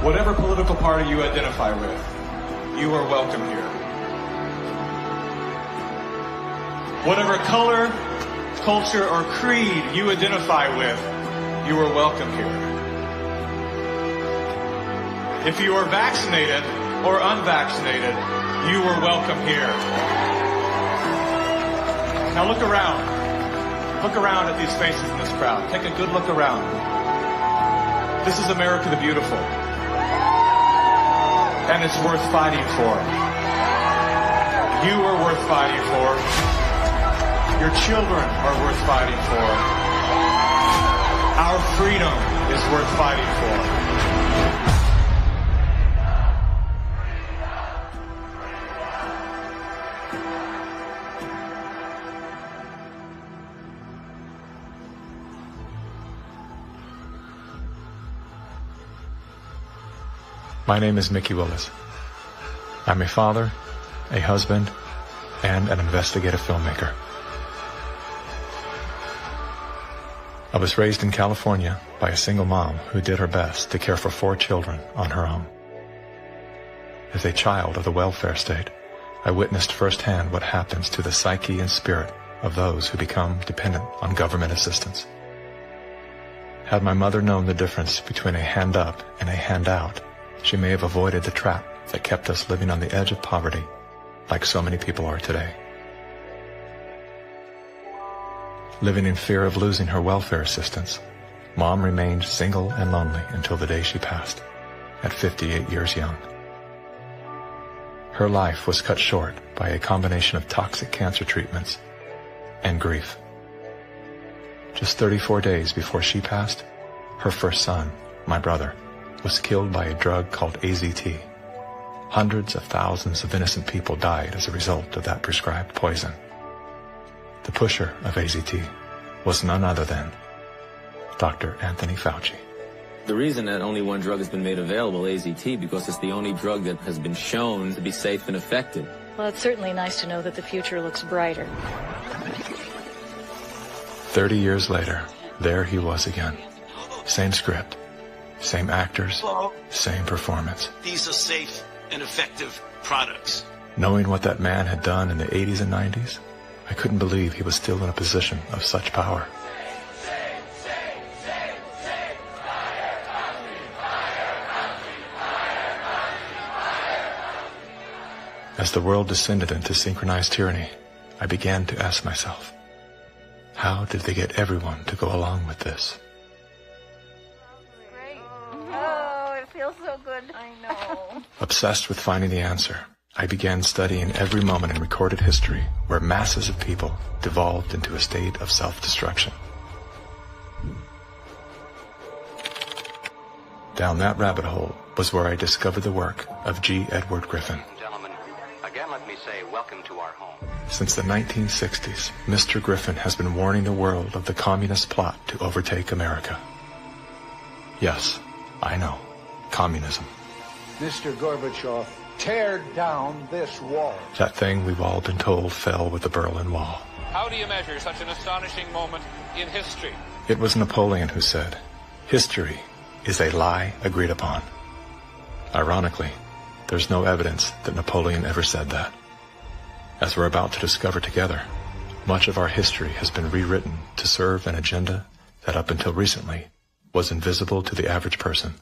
Whatever political party you identify with, you are welcome here. Whatever color, culture, or creed you identify with, you are welcome here. If you are vaccinated or unvaccinated, you are welcome here. Now look around. Look around at these faces in this crowd. Take a good look around. This is America the Beautiful. And it's worth fighting for. You are worth fighting for. Your children are worth fighting for. Our freedom is worth fighting for. My name is Mickey Willis. I'm a father, a husband, and an investigative filmmaker. I was raised in California by a single mom who did her best to care for 4 children on her own. As a child of the welfare state, I witnessed firsthand what happens to the psyche and spirit of those who become dependent on government assistance. Had my mother known the difference between a hand up and a handout, she may have avoided the trap that kept us living on the edge of poverty, like so many people are today. Living in fear of losing her welfare assistance, Mom remained single and lonely until the day she passed, at 58 years young. Her life was cut short by a combination of toxic cancer treatments and grief. Just 34 days before she passed, her first son, my brother, was killed by a drug called AZT. Hundreds of thousands of innocent people died as a result of that prescribed poison. The pusher of AZT was none other than Dr. Anthony Fauci. The reason that only one drug has been made available, AZT, because it's the only drug that has been shown to be safe and effective. Well, it's certainly nice to know that the future looks brighter. 30 years later, there he was again. Same script, same actors, same performance. These are safe and effective products. Knowing what that man had done in the 80s and 90s, I couldn't believe he was still in a position of such power. As the world descended into synchronized tyranny, I began to ask myself, how did they get everyone to go along with this? Feels so good. I know. Obsessed with finding the answer, I began studying every moment in recorded history where masses of people devolved into a state of self-destruction. Down that rabbit hole was where I discovered the work of G. Edward Griffin. Gentlemen, again let me say welcome to our home. Since the 1960s, Mr. Griffin has been warning the world of the communist plot to overtake America. Yes, I know. Communism. Mr. Gorbachev, tear down this wall. That thing we've all been told fell with the Berlin Wall. How do you measure such an astonishing moment in history? It was Napoleon who said, "History is a lie agreed upon." Ironically, there's no evidence that Napoleon ever said that. As we're about to discover together, much of our history has been rewritten to serve an agenda that up until recently was invisible to the average person.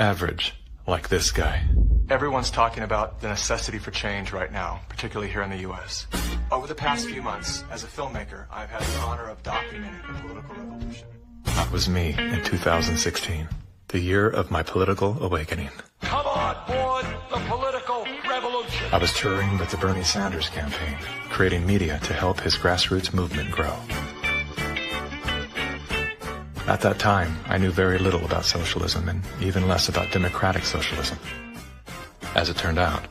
Average, like this guy. Everyone's talking about the necessity for change right now, particularly here in the U.S. Over the past few months, as a filmmaker, I've had the honor of documenting the political revolution. That was me in 2016, the year of my political awakening. Come on board the political revolution. I was touring with the Bernie Sanders campaign, creating media to help his grassroots movement grow. At that time, I knew very little about socialism and even less about democratic socialism. As it turned out,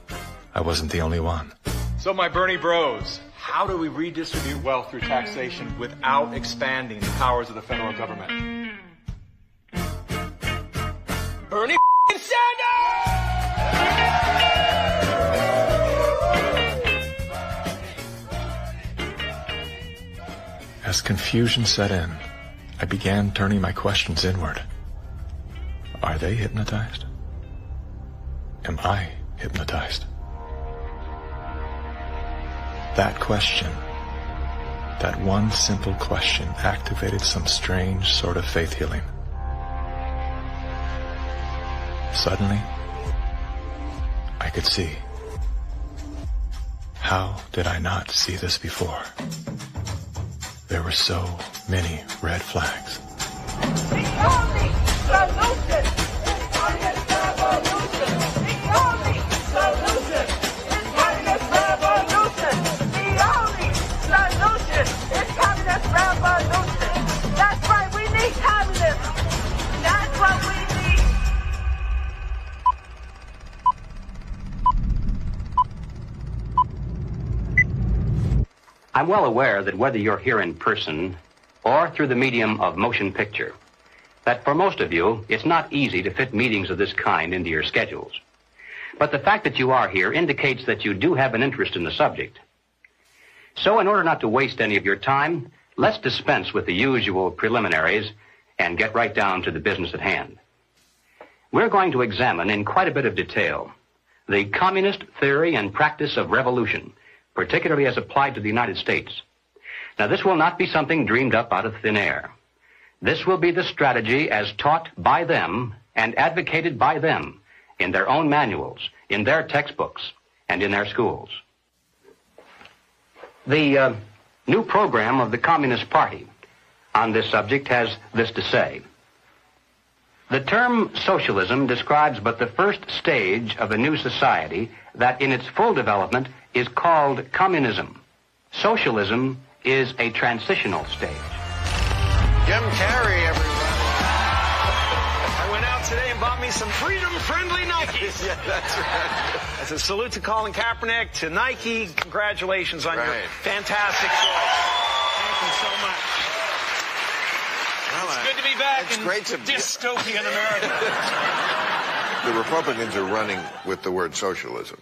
I wasn't the only one. So my Bernie bros, how do we redistribute wealth through taxation without expanding the powers of the federal government? Bernie Sanders! As confusion set in, I began turning my questions inward. Are they hypnotized? Am I hypnotized? That question, that one simple question, activated some strange sort of faith healing. Suddenly, I could see. How did I not see this before? There were so many red flags. The only solution is communist revolution. The only solution is communist revolution. The only solution is communist revolution. That's right, we need communism. That's what we need. I'm well aware that whether you're here in person or through the medium of motion picture, that for most of you, it's not easy to fit meetings of this kind into your schedules. But the fact that you are here indicates that you do have an interest in the subject. So in order not to waste any of your time, let's dispense with the usual preliminaries and get right down to the business at hand. We're going to examine in quite a bit of detail the communist theory and practice of revolution, particularly as applied to the United States. Now, this will not be something dreamed up out of thin air. This will be the strategy as taught by them and advocated by them in their own manuals, in their textbooks, and in their schools. The new program of the Communist Party on this subject has this to say. The term socialism describes but the first stage of a new society that in its full development is called communism. Socialism is a transitional stage. Jim Carrey, everyone. I went out today and bought me some freedom-friendly Nikes. Yeah, that's right. As a salute to Colin Kaepernick, to Nike, congratulations on your fantastic choice. Thank you so much. Well, it's good to be back in great to dystopian America. The Republicans are running with the word socialism.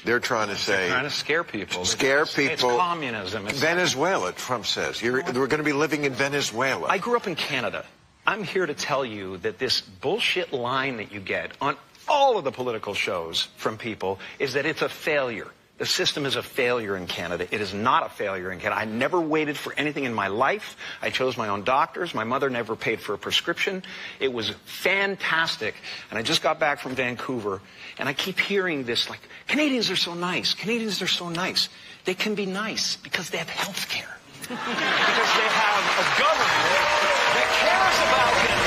They're trying to say... They're trying to scare people. Scare people. It's communism. It's Venezuela, Trump says. We're going to be living in Venezuela. I grew up in Canada. I'm here to tell you that this bullshit line that you get on all of the political shows from people is that it's a failure. The system is a failure in Canada. It is not a failure in Canada. I never waited for anything in my life. I chose my own doctors. My mother never paid for a prescription. It was fantastic. And I just got back from Vancouver, and I keep hearing this, like, Canadians are so nice. Canadians are so nice. They can be nice because they have health care. Because they have a government that cares about them.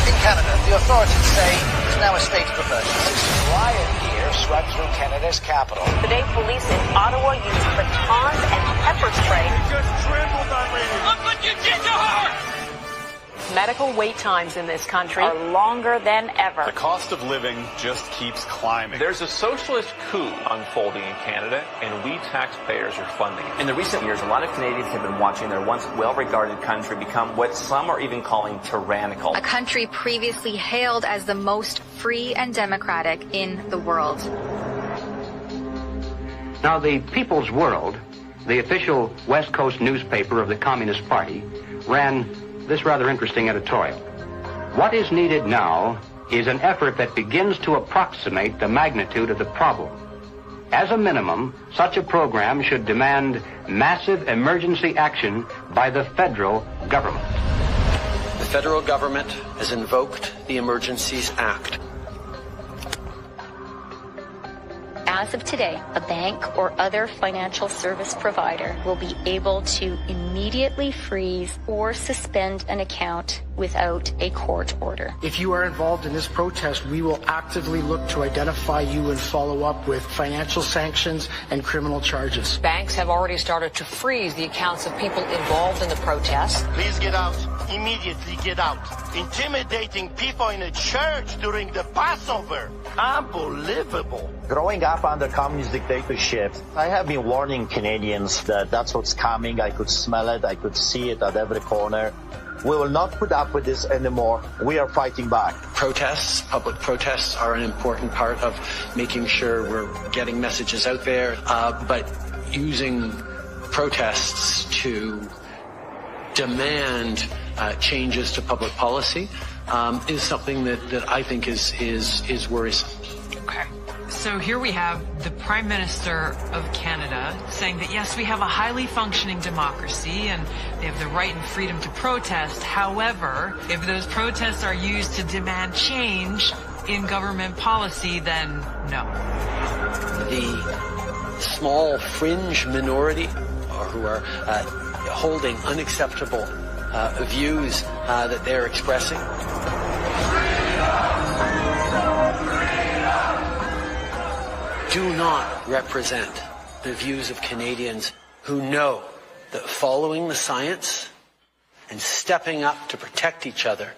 In Canada, the authorities say it's now a state of emergency. Riot gear swept through Canada's capital. Today, police in Ottawa used batons and pepper spray. You just trampled on me. Look what you did to her! Medical wait times in this country are longer than ever. The cost of living just keeps climbing. There's a socialist coup unfolding in Canada, and we taxpayers are funding it. In the recent years, a lot of Canadians have been watching their once well-regarded country become what some are even calling tyrannical. A country previously hailed as the most free and democratic in the world. Now, the People's World, the official West Coast newspaper of the Communist Party, ran this rather interesting editorial. What is needed now is an effort that begins to approximate the magnitude of the problem. As a minimum, such a program should demand massive emergency action by the federal government. The federal government has invoked the Emergencies Act. As of today, a bank or other financial service provider will be able to immediately freeze or suspend an account without a court order. If you are involved in this protest, we will actively look to identify you and follow up with financial sanctions and criminal charges. Banks have already started to freeze the accounts of people involved in the protest. Please get out. Immediately get out. Intimidating people in a church during the Passover. Unbelievable. Growing up under communist dictatorship, I have been warning Canadians that that's what's coming. I could smell it. I could see it at every corner. We will not put up with this anymore. We are fighting back. Protests, public protests, are an important part of making sure we're getting messages out there. But using protests to demand changes to public policy is something that I think is worrisome. Okay. So here we have the Prime Minister of Canada saying that, yes, we have a highly functioning democracy and they have the right and freedom to protest. However, if those protests are used to demand change in government policy, then no. The small fringe minority who are holding unacceptable views that they're expressing do not represent the views of Canadians who know that following the science and stepping up to protect each other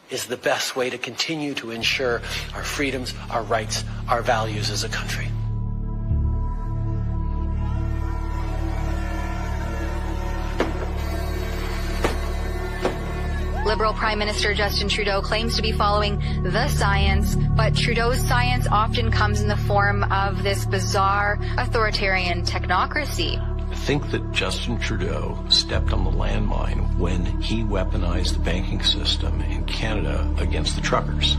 is the best way to continue to ensure our freedoms, our rights, our values as a country. Liberal Prime Minister Justin Trudeau claims to be following the science, but Trudeau's science often comes in the form of this bizarre authoritarian technocracy. I think that Justin Trudeau stepped on the landmine when he weaponized the banking system in Canada against the truckers.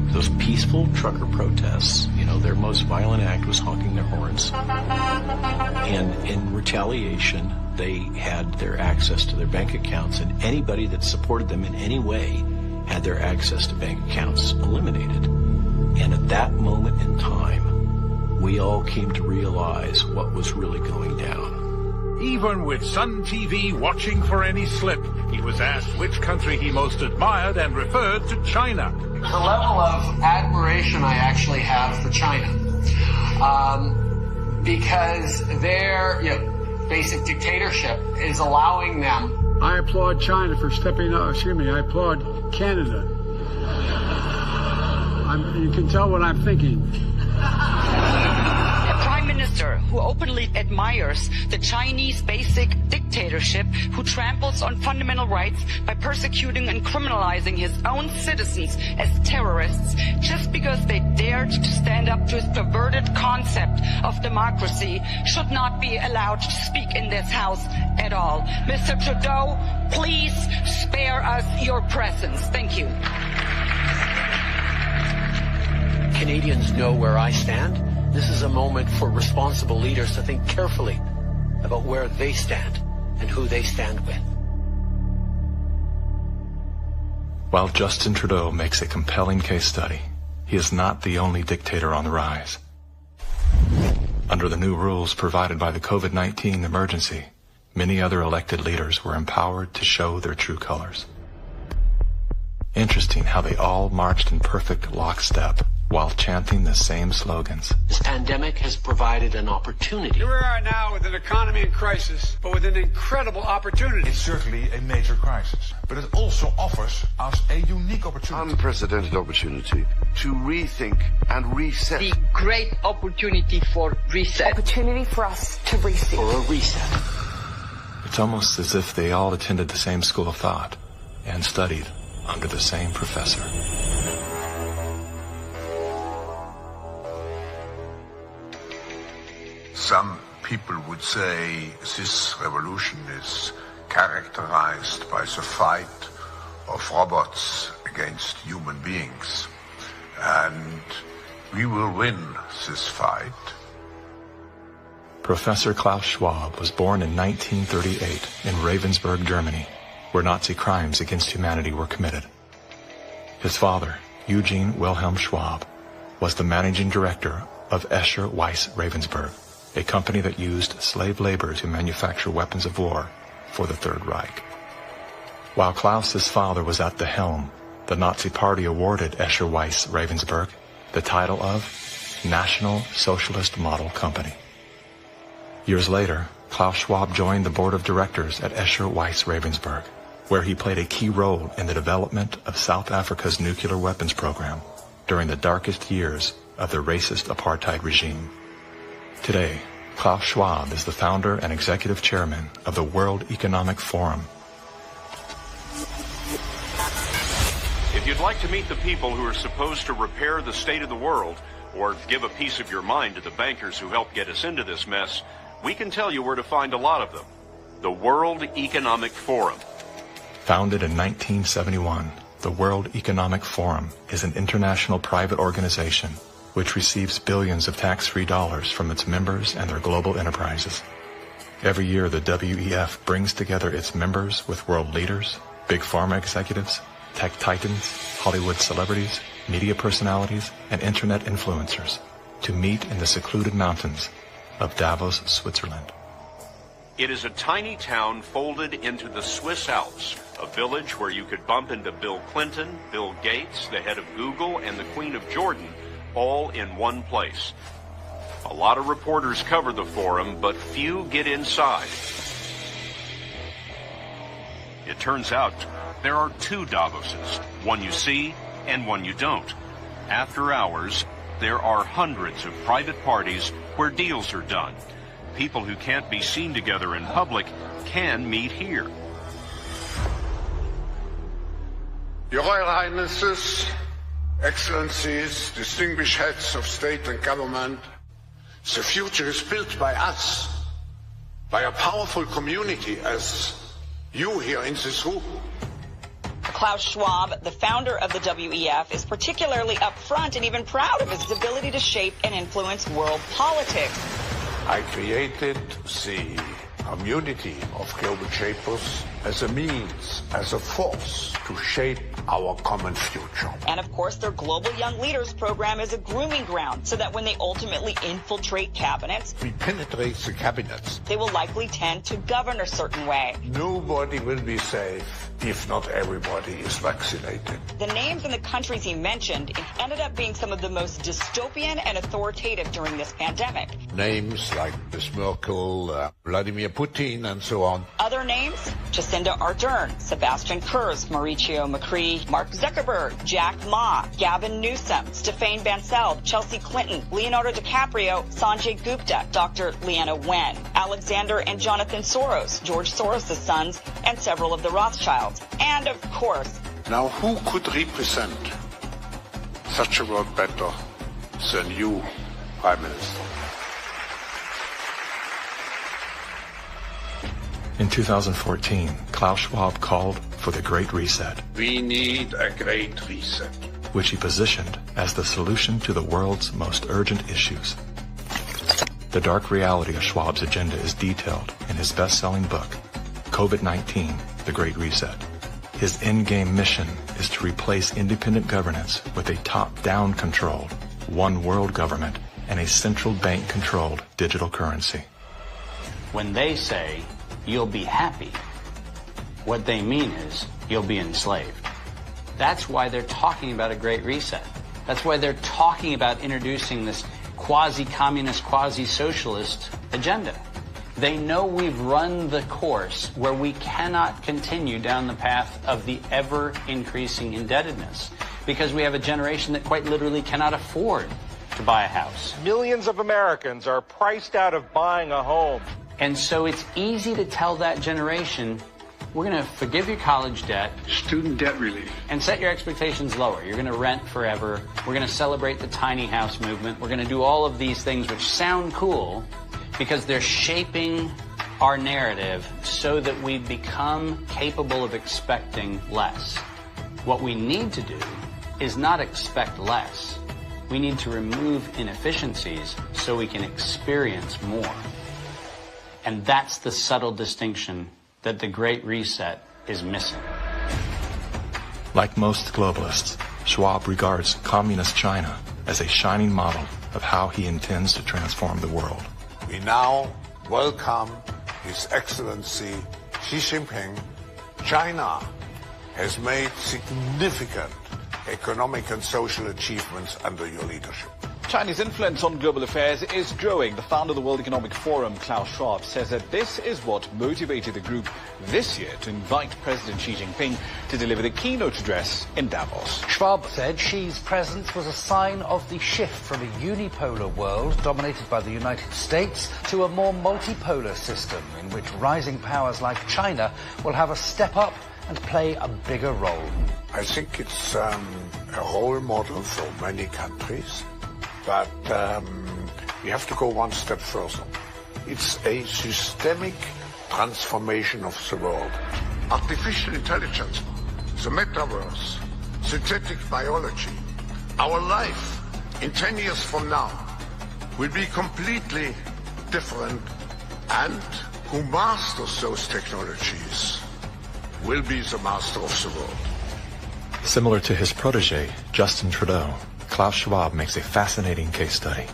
Those peaceful trucker protests, their most violent act was honking their horns. And in retaliation, they had their access to their bank accounts, and anybody that supported them in any way had their access to bank accounts eliminated. And at that moment in time, we all came to realize what was really going down. Even with Sun TV watching for any slip, he was asked which country he most admired and referred to China. The level of admiration I actually have for China, because their basic dictatorship is allowing them. I applaud China for stepping up. I applaud Canada. You can tell what I'm thinking. A prime minister who openly admires the Chinese basic dictatorship, who tramples on fundamental rights by persecuting and criminalizing his own citizens as terrorists just because they dared to stand up to his perverted concept of democracy, should not be allowed to speak in this house at all. Mr. Trudeau, please spare us your presence. Thank you. Canadians know where I stand. This is a moment for responsible leaders to think carefully about where they stand and who they stand with. While Justin Trudeau makes a compelling case study, he is not the only dictator on the rise. Under the new rules provided by the COVID-19 emergency, many other elected leaders were empowered to show their true colors. Interesting how they all marched in perfect lockstep while chanting the same slogans. This pandemic has provided an opportunity. Here we are now with an economy in crisis, but with an incredible opportunity. It's certainly a major crisis, but it also offers us a unique opportunity. Unprecedented opportunity to rethink and reset. The great opportunity for reset. Opportunity for us to reset. For a reset. It's almost as if they all attended the same school of thought and studied under the same professor. Some people would say this revolution is characterized by the fight of robots against human beings. And we will win this fight. Professor Klaus Schwab was born in 1938 in Ravensburg, Germany, where Nazi crimes against humanity were committed. His father, Eugene Wilhelm Schwab, was the managing director of Escher Weiss Ravensburg, a company that used slave labor to manufacture weapons of war for the Third Reich. While Klaus's father was at the helm, the Nazi Party awarded Escher Weiss Ravensburg the title of National Socialist Model Company. Years later, Klaus Schwab joined the board of directors at Escher Weiss Ravensburg, where he played a key role in the development of South Africa's nuclear weapons program during the darkest years of the racist apartheid regime. Today, Klaus Schwab is the founder and executive chairman of the World Economic Forum. If you'd like to meet the people who are supposed to repair the state of the world, or give a piece of your mind to the bankers who helped get us into this mess, we can tell you where to find a lot of them. The World Economic Forum. Founded in 1971, The World Economic Forum is an international private organization which receives billions of tax-free dollars from its members and their global enterprises. Every year, the WEF brings together its members with world leaders, big pharma executives, tech titans, Hollywood celebrities, media personalities, and internet influencers to meet in the secluded mountains of Davos, Switzerland. It is a tiny town folded into the Swiss Alps, a village where you could bump into Bill Clinton, Bill Gates, the head of Google, and the Queen of Jordan, all in one place. A lot of reporters cover the forum, but few get inside. It turns out there are two Davoses, one you see and one you don't. After hours, there are hundreds of private parties where deals are done. People who can't be seen together in public can meet here. Your Royal Highnesses, Excellencies, distinguished heads of state and government, the future is built by us, by a powerful community as you here in this room. Klaus Schwab, the founder of the WEF, is particularly upfront and even proud of his ability to shape and influence world politics. I created the community of global shapers as a means, as a force to shape our common future. And of course, their Global Young Leaders program is a grooming ground so that when they ultimately infiltrate cabinets, We penetrate the cabinets. they will likely tend to govern a certain way. Nobody will be safe if not everybody is vaccinated. The names and the countries he mentioned ended up being some of the most dystopian and authoritative during this pandemic. Names like Ms. Merkel, Vladimir Putin, and so on. Other names? Jacinda Ardern, Sebastian Kurz, Mauricio Macri, Mark Zuckerberg, Jack Ma, Gavin Newsom, Stéphane Bancel, Chelsea Clinton, Leonardo DiCaprio, Sanjay Gupta, Dr. Leana Wen, Alexander and Jonathan Soros, George Soros' sons, and several of the Rothschilds. And of course, Now who could represent such a world better than you, Prime Minister? In 2014, Klaus Schwab called for the Great Reset, We need a great reset. which he positioned as the solution to the world's most urgent issues. The dark reality of Schwab's agenda is detailed in his best-selling book, COVID-19, The Great Reset. His endgame mission is to replace independent governance with a top-down controlled, one world government and a central bank-controlled digital currency. When they say, you'll be happy, what they mean is, you'll be enslaved. That's why they're talking about a great reset. That's why they're talking about introducing this quasi-communist, quasi-socialist agenda. They know we've run the course where we cannot continue down the path of the ever-increasing indebtedness because we have a generation that quite literally cannot afford to buy a house. Millions of Americans are priced out of buying a home. And so it's easy to tell that generation, we're going to forgive your college debt. Student debt relief. And set your expectations lower. You're going to rent forever. We're going to celebrate the tiny house movement. We're going to do all of these things which sound cool because they're shaping our narrative so that we become capable of expecting less. What we need to do is not expect less. We need to remove inefficiencies so we can experience more. And that's the subtle distinction that the Great Reset is missing. Like most globalists, Schwab regards communist China as a shining model of how he intends to transform the world. We now welcome His Excellency Xi Jinping. China has made significant economic and social achievements under your leadership. Chinese influence on global affairs is growing. The founder of the World Economic Forum, Klaus Schwab, says that this is what motivated the group this year to invite President Xi Jinping to deliver the keynote address in Davos. Schwab said Xi's presence was a sign of the shift from a unipolar world dominated by the United States to a more multipolar system in which rising powers like China will have a step up and play a bigger role. I think it's a role model for many countries. But we have to go one step further. It's a systemic transformation of the world. Artificial intelligence, the metaverse, synthetic biology, our life in 10 years from now will be completely different, and who masters those technologies will be the master of the world. Similar to his protege, Justin Trudeau, Klaus Schwab makes a fascinating case study.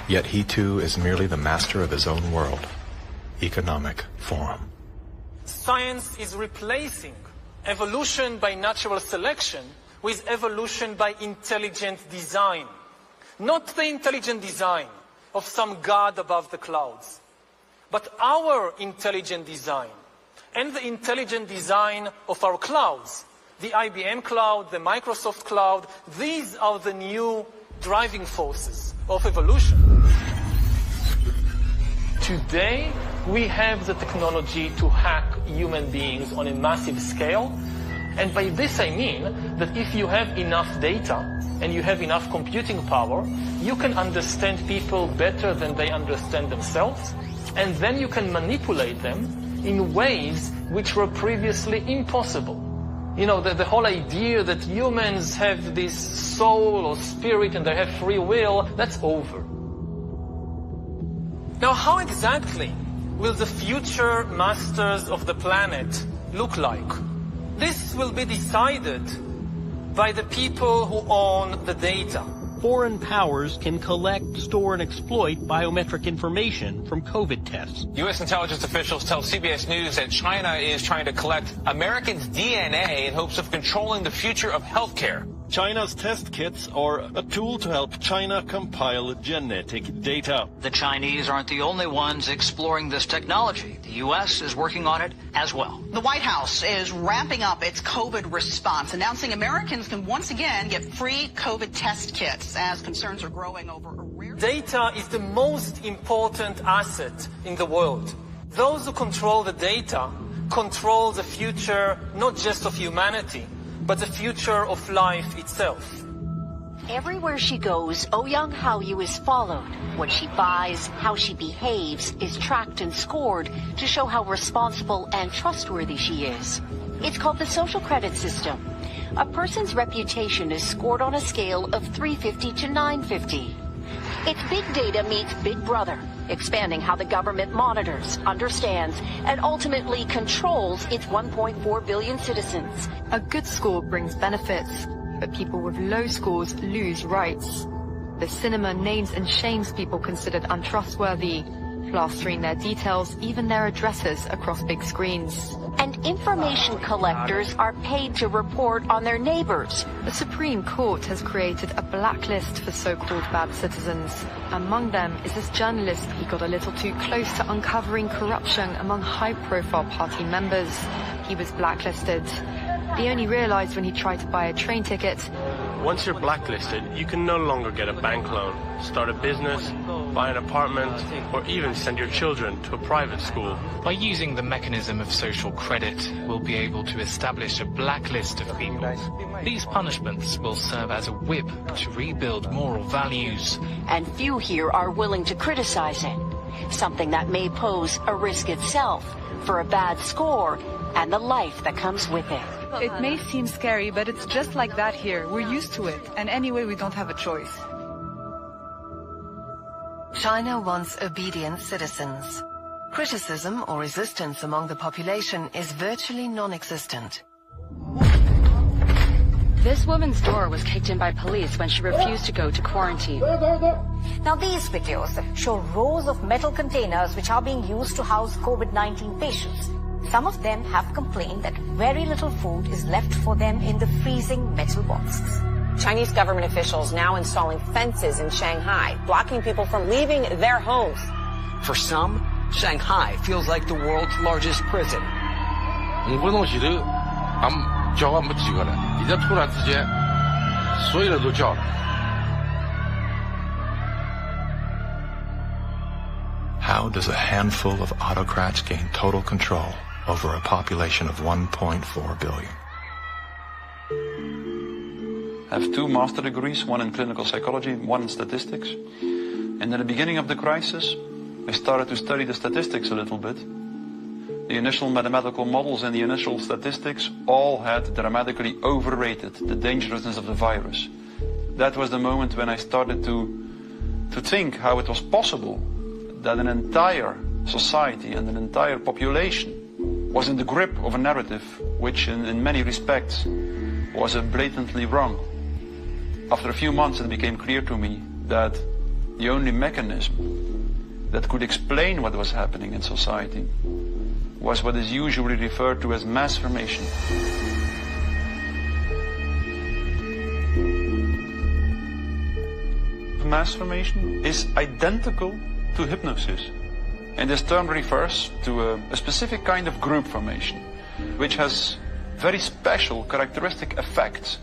Yet he too is merely the master of his own world. Economic Forum. Science is replacing evolution by natural selection with evolution by intelligent design. Not the intelligent design of some god above the clouds, but our intelligent design and the intelligent design of our clouds. The IBM cloud, the Microsoft cloud, these are the new driving forces of evolution. Today, we have the technology to hack human beings on a massive scale. And by this I mean that if you have enough data and you have enough computing power, you can understand people better than they understand themselves, and then you can manipulate them in ways which were previously impossible. You know, the whole idea that humans have this soul or spirit and they have free will, that's over. Now, how exactly will the future masters of the planet look like? This will be decided by the people who own the data. Foreign powers can collect, store, and exploit biometric information from COVID tests. U.S. intelligence officials tell CBS News that China is trying to collect Americans' DNA in hopes of controlling the future of healthcare. China's test kits are a tool to help China compile genetic data. The Chinese aren't the only ones exploring this technology. The U.S. is working on it as well. The White House is ramping up its COVID response, announcing Americans can once again get free COVID test kits as concerns are growing over a rare... Data is the most important asset in the world. Those who control the data control the future, not just of humanity, but the future of life itself. Everywhere she goes, Ouyang Haoyu is followed. What she buys, how she behaves, is tracked and scored to show how responsible and trustworthy she is. It's called the social credit system. A person's reputation is scored on a scale of 350 to 950. It's big data meets Big Brother, expanding how the government monitors, understands, and ultimately controls its 1.4 billion citizens. A good score brings benefits, but people with low scores lose rights. The cinema names and shames people considered untrustworthy, plastering their details, even their addresses, across big screens. And information collectors are paid to report on their neighbors. The Supreme Court has created a blacklist for so-called bad citizens. Among them is this journalist who got a little too close to uncovering corruption among high-profile party members. He was blacklisted. He only realized when he tried to buy a train ticket. Once you're blacklisted, you can no longer get a bank loan, start a business, buy an apartment, or even send your children to a private school. By using the mechanism of social credit, we'll be able to establish a blacklist of people. These punishments will serve as a whip to rebuild moral values. And few here are willing to criticize it, something that may pose a risk itself for a bad score and the life that comes with it. It may seem scary, but it's just like that here. We're used to it, and anyway, we don't have a choice. China wants obedient citizens. Criticism or resistance among the population is virtually non-existent. This woman's door was kicked in by police when she refused to go to quarantine. Now these videos show rows of metal containers which are being used to house COVID-19 patients. Some of them have complained that very little food is left for them in the freezing metal boxes. Chinese government officials now installing fences in Shanghai, blocking people from leaving their homes. For some, Shanghai feels like the world's largest prison. How does a handful of autocrats gain total control over a population of 1.4 billion? I have 2 master degrees, one in clinical psychology, one in statistics. And at the beginning of the crisis, I started to study the statistics a little bit. The initial mathematical models and the initial statistics all had dramatically overrated the dangerousness of the virus. That was the moment when I started to think how it was possible that an entire society and an entire population was in the grip of a narrative which in many respects was blatantly wrong. After a few months it became clear to me that the only mechanism that could explain what was happening in society was what is usually referred to as mass formation. Mass formation is identical to hypnosis. And this term refers to a specific kind of group formation, which has very special characteristic effects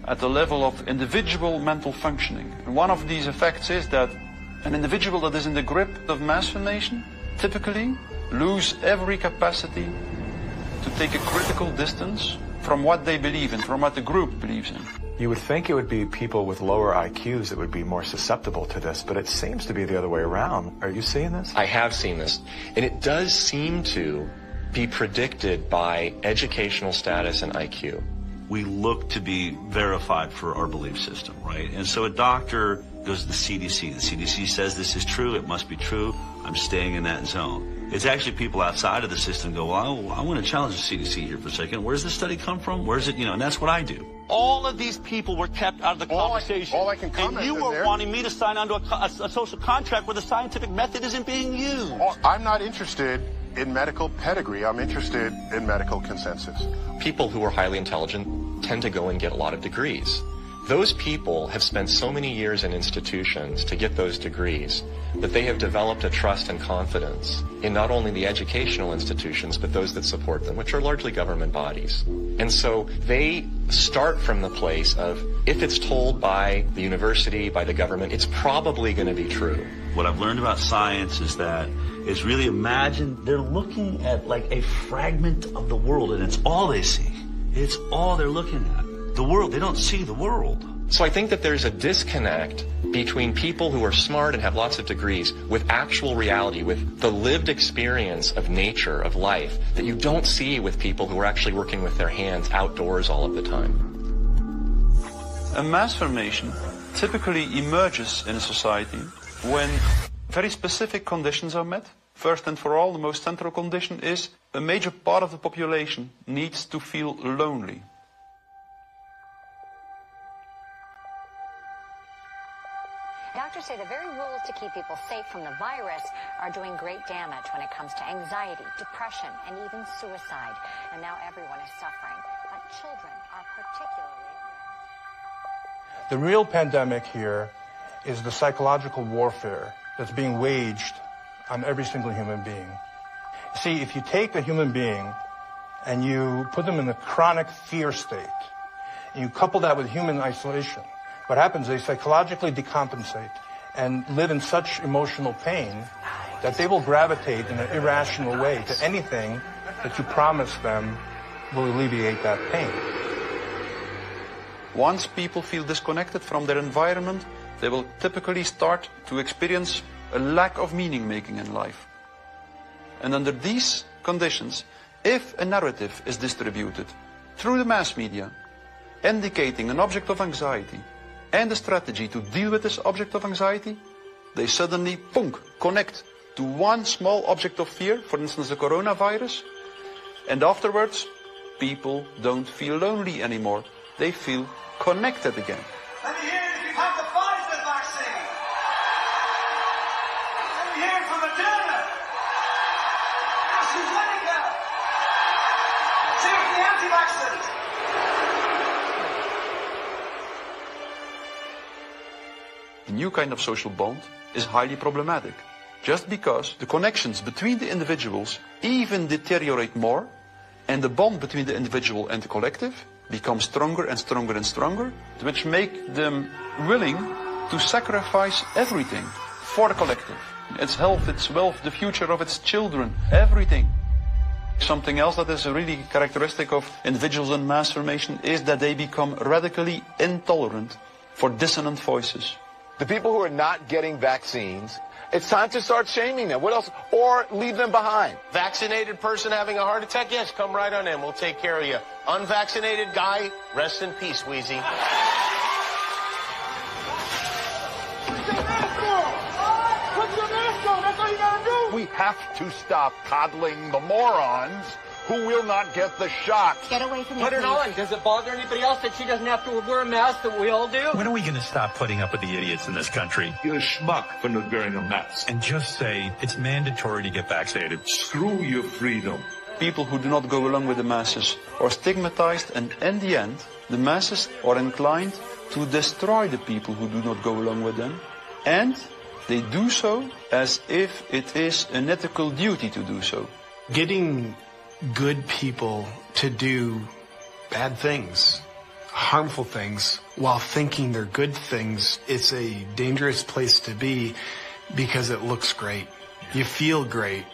at the level of individual mental functioning. And one of these effects is that an individual that is in the grip of mass formation typically lose every capacity to take a critical distance from what they believe in, from what the group believes in. You would think it would be people with lower IQs that would be more susceptible to this, but it seems to be the other way around. Are you seeing this? I have seen this. And it does seem to be predicted by educational status and IQ. We look to be verified for our belief system, right? And so a doctor goes to the CDC. The CDC says this is true, it must be true, I'm staying in that zone. It's actually people outside of the system go, well, I want to challenge the CDC here for a second. Where's the study come from? Where's it, and that's what I do. All of these people were kept out of the conversation. All I can comment and you were wanting me to sign onto a social contract where the scientific method isn't being used. I'm not interested in medical pedigree. I'm interested in medical consensus. People who are highly intelligent tend to go and get a lot of degrees. Those people have spent so many years in institutions to get those degrees that they have developed a trust and confidence in not only the educational institutions, but those that support them, which are largely government bodies. And so they start from the place of, if it's told by the university, by the government, it's probably going to be true. What I've learned about science is that it's really imagine they're looking at like a fragment of the world, and it's all they see. It's all they're looking at. The world, they don't see the world. So I think that there's a disconnect between people who are smart and have lots of degrees with actual reality, with the lived experience of nature, of life, that you don't see with people who are actually working with their hands outdoors all of the time. A mass formation typically emerges in a society when very specific conditions are met. First and for all, the most central condition is a major part of the population needs to feel lonely. Doctors say the very rules to keep people safe from the virus are doing great damage when it comes to anxiety, depression, and even suicide. And now everyone is suffering, but children are particularly at risk. The real pandemic here is the psychological warfare that's being waged on every single human being. See, if you take a human being and you put them in a chronic fear state, and you couple that with human isolation, what happens is they psychologically decompensate and live in such emotional pain that they will gravitate in an irrational way to anything that you promise them will alleviate that pain. Once people feel disconnected from their environment, they will typically start to experience a lack of meaning-making in life. And under these conditions, if a narrative is distributed through the mass media, indicating an object of anxiety, and a strategy to deal with this object of anxiety, they suddenly, connect to one small object of fear, for instance the coronavirus, and afterwards people don't feel lonely anymore. They feel connected again. Let me hear it if you've had the Pfizer vaccine. Let me hear it from Moderna. AstraZeneca. See it from the anti-vaxxers. The new kind of social bond is highly problematic, just because the connections between the individuals even deteriorate more, and the bond between the individual and the collective becomes stronger and stronger and stronger, which make them willing to sacrifice everything for the collective. Its health, its wealth, the future of its children, everything. Something else that is really characteristic of individuals in mass formation is that they become radically intolerant for dissonant voices. The people who are not getting vaccines, it's time to start shaming them. What else? Or leave them behind. Vaccinated person having a heart attack? Yes, come right on in. We'll take care of you. Unvaccinated guy, rest in peace, Wheezy. We have to stop coddling the morons who will not get the shot. Get away from me, Put it on. Does it bother anybody else that she doesn't have to wear a mask that we all do? When are we going to stop putting up with the idiots in this country? You're a schmuck for not wearing a mask. And just say it's mandatory to get vaccinated. Screw your freedom. People who do not go along with the masses are stigmatized, and in the end, the masses are inclined to destroy the people who do not go along with them. And they do so as if it is an ethical duty to do so. Getting good people to do bad things, harmful things, while thinking they're good things, it's a dangerous place to be because it looks great. You feel great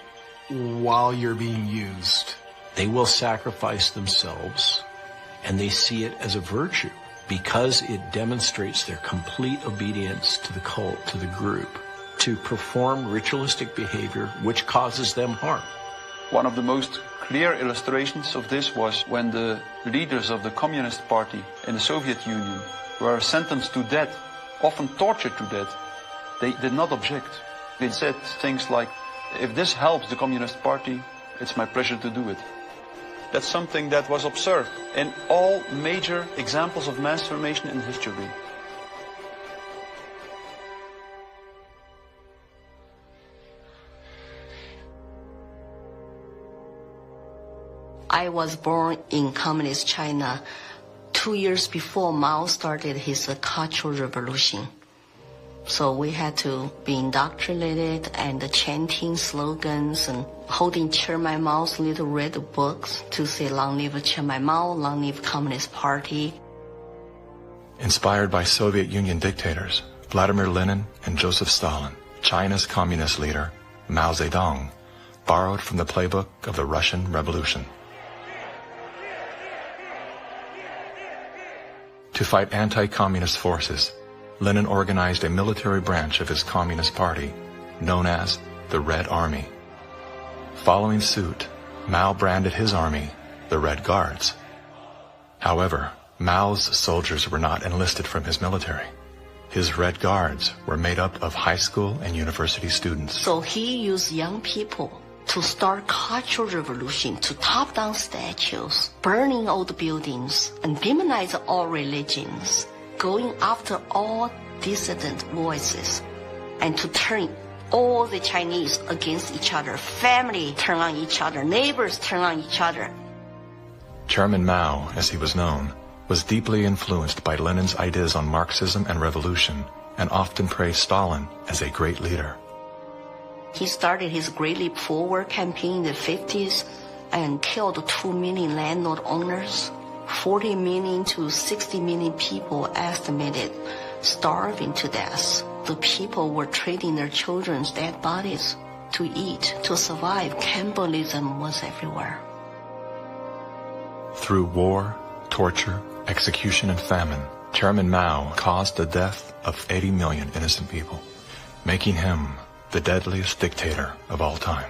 while you're being used. They will sacrifice themselves, and they see it as a virtue because it demonstrates their complete obedience to the cult, to the group, to perform ritualistic behavior which causes them harm. One of the most clear illustrations of this was when the leaders of the Communist Party in the Soviet Union were sentenced to death, often tortured to death. They did not object. They said things like, if this helps the Communist Party, it's my pleasure to do it. That's something that was observed in all major examples of mass formation in history. I was born in Communist China 2 years before Mao started his Cultural Revolution. So we had to be indoctrinated and chanting slogans and holding Chairman Mao's little red books to say, long live Chairman Mao, long live Communist Party. Inspired by Soviet Union dictators Vladimir Lenin and Joseph Stalin, China's communist leader, Mao Zedong, borrowed from the playbook of the Russian Revolution. To fight anti-communist forces, Lenin organized a military branch of his Communist Party, known as the Red Army. Following suit, Mao branded his army the Red Guards. However, Mao's soldiers were not enlisted from his military. His Red Guards were made up of high school and university students. So he used young people to start Cultural Revolution, to top down statues, burning old buildings, and demonize all religions, going after all dissident voices, and to turn all the Chinese against each other. Family turn on each other, neighbors turn on each other. Chairman Mao, as he was known, was deeply influenced by Lenin's ideas on Marxism and revolution, and often praised Stalin as a great leader. He started his Great Leap Forward campaign in the 50s and killed 2 million landlord owners. 40 million to 60 million people estimated starving to death. The people were trading their children's dead bodies to eat, to survive. Cannibalism was everywhere. Through war, torture, execution, and famine, Chairman Mao caused the death of 80 million innocent people, making him the deadliest dictator of all time.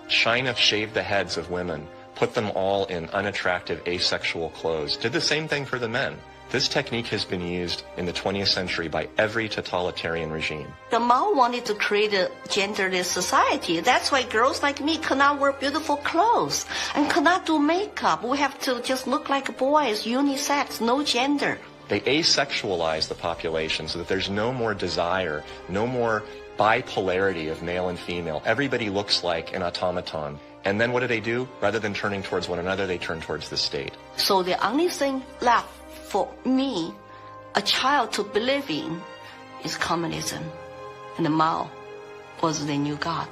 China shaved the heads of women, put them all in unattractive asexual clothes, did the same thing for the men. This technique has been used in the 20th century by every totalitarian regime. The Mao wanted to create a genderless society. That's why girls like me cannot wear beautiful clothes and cannot do makeup. We have to just look like boys, unisex, no gender. They asexualize the population so that there's no more desire, no more bipolarity of male and female. Everybody looks like an automaton. And then what do? Rather than turning towards one another, they turn towards the state. So the only thing left for me, a child to believe in, is communism. And Mao was the new God.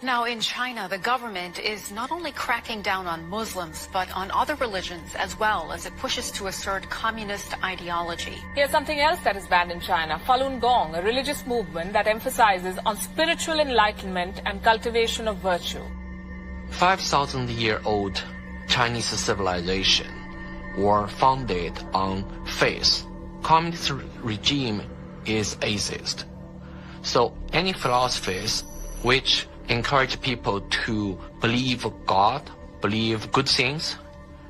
Now, in China, the government is not only cracking down on Muslims, but on other religions as well, as it pushes to assert communist ideology. Here's something else that is banned in China: Falun Gong, a religious movement that emphasizes on spiritual enlightenment and cultivation of virtue. 5,000-year-old Chinese civilization were founded on faith. Communist regime is atheist. So any philosophies which encourage people to believe God, believe good things,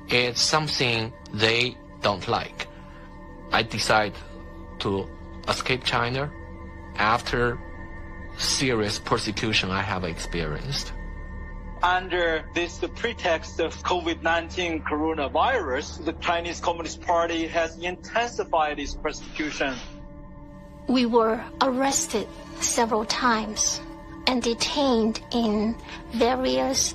it's something they don't like. I decided to escape China after serious persecution I have experienced. Under this pretext of COVID-19 coronavirus, the Chinese Communist Party has intensified its persecution. We were arrested several times and detained in various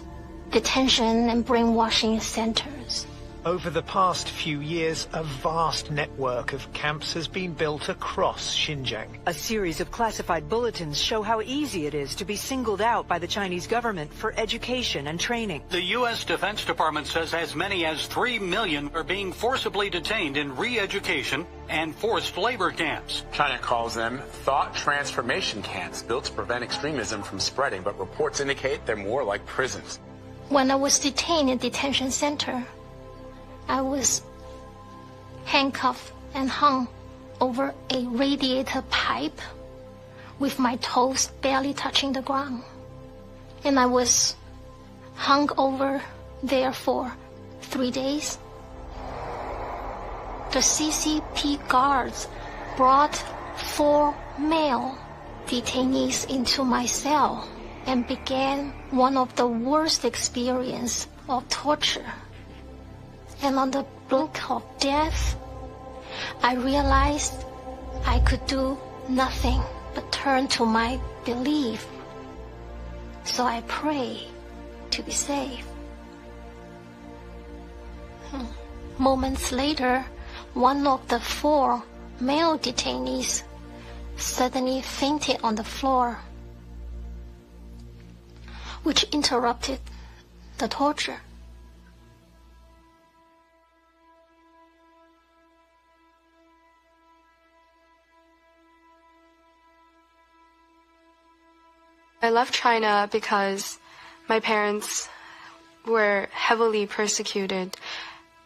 detention and brainwashing centers. Over the past few years, a vast network of camps has been built across Xinjiang. A series of classified bulletins show how easy it is to be singled out by the Chinese government for education and training. The U.S. Defense Department says as many as 3 million are being forcibly detained in re-education and forced labor camps. China calls them thought transformation camps built to prevent extremism from spreading, but reports indicate they're more like prisons. When I was detained in detention center, I was handcuffed and hung over a radiator pipe with my toes barely touching the ground. And I was hung over there for 3 days. The CCP guards brought 4 male detainees into my cell and began one of the worst experiences of torture. And on the brink of death, I realized I could do nothing but turn to my belief. So I prayed to be saved. Moments later, one of the 4 male detainees suddenly fainted on the floor, which interrupted the torture. I left China because my parents were heavily persecuted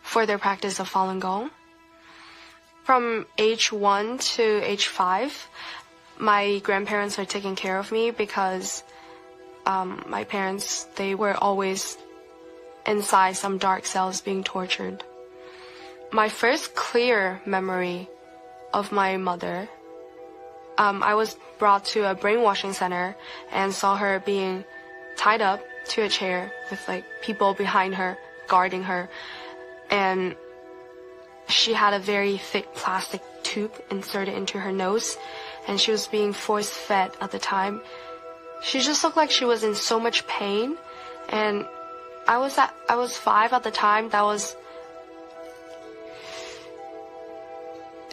for their practice of Falun Gong. From age 1 to age 5, my grandparents were taking care of me because my parents, they were always inside some dark cells being tortured. My first clear memory of my mother, I was brought to a brainwashing center and saw her being tied up to a chair with like people behind her guarding her, and she had a very thick plastic tube inserted into her nose, and she was being force-fed at the time. She just looked like she was in so much pain, and I was 5 at the time.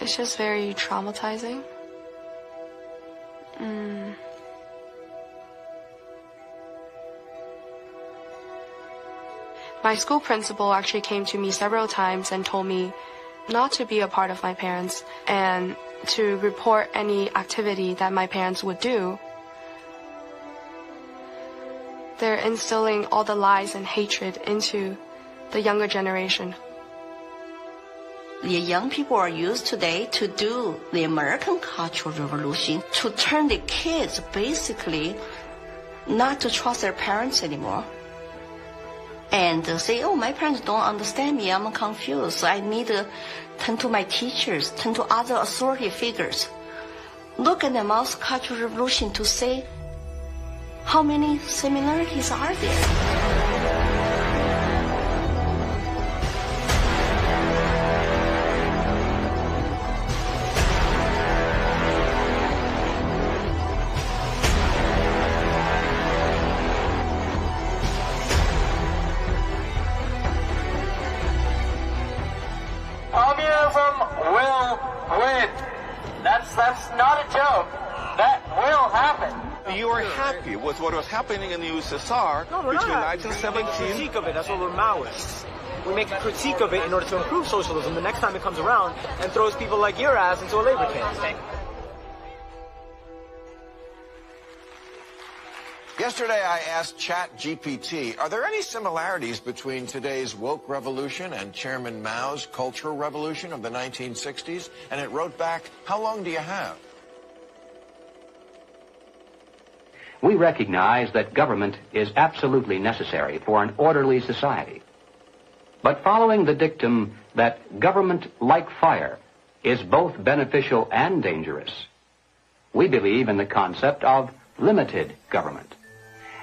It's just very traumatizing. My school principal actually came to me several times and told me not to be a part of my parents and to report any activity that my parents would do. They're instilling all the lies and hatred into the younger generation. The young people are used today to do the American Cultural Revolution, to turn the kids basically not to trust their parents anymore. And say, oh, my parents don't understand me, I'm confused, so I need to turn to my teachers, turn to other authority figures. Look at the Mao's Cultural Revolution to say how many similarities are there. Communism will win. That's not a joke. That will happen. you are happy with what was happening in the USSR between 1917... We make a critique of it. That's what we're Maoists. We make a critique of it in order to improve socialism the next time it comes around and throws people like your ass into a labor camp. Yesterday, I asked ChatGPT, are there any similarities between today's woke revolution and Chairman Mao's Cultural Revolution of the 1960s? And it wrote back, how long do you have? We recognize that government is absolutely necessary for an orderly society. But following the dictum that government, like fire, is both beneficial and dangerous, we believe in the concept of limited government.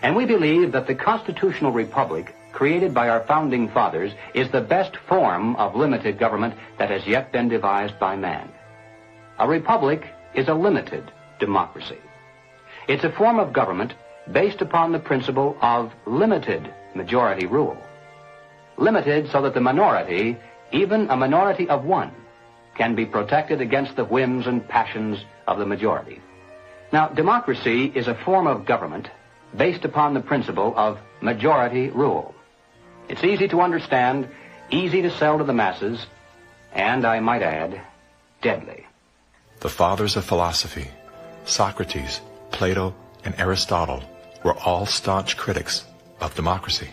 And we believe that the constitutional republic created by our founding fathers is the best form of limited government that has yet been devised by man. A republic is a limited democracy. It's a form of government based upon the principle of limited majority rule. Limited so that the minority, even a minority of one, can be protected against the whims and passions of the majority. Now, democracy is a form of government based upon the principle of majority rule. It's easy to understand, easy to sell to the masses, and, I might add, deadly. The fathers of philosophy, Socrates, Plato, and Aristotle, were all staunch critics of democracy.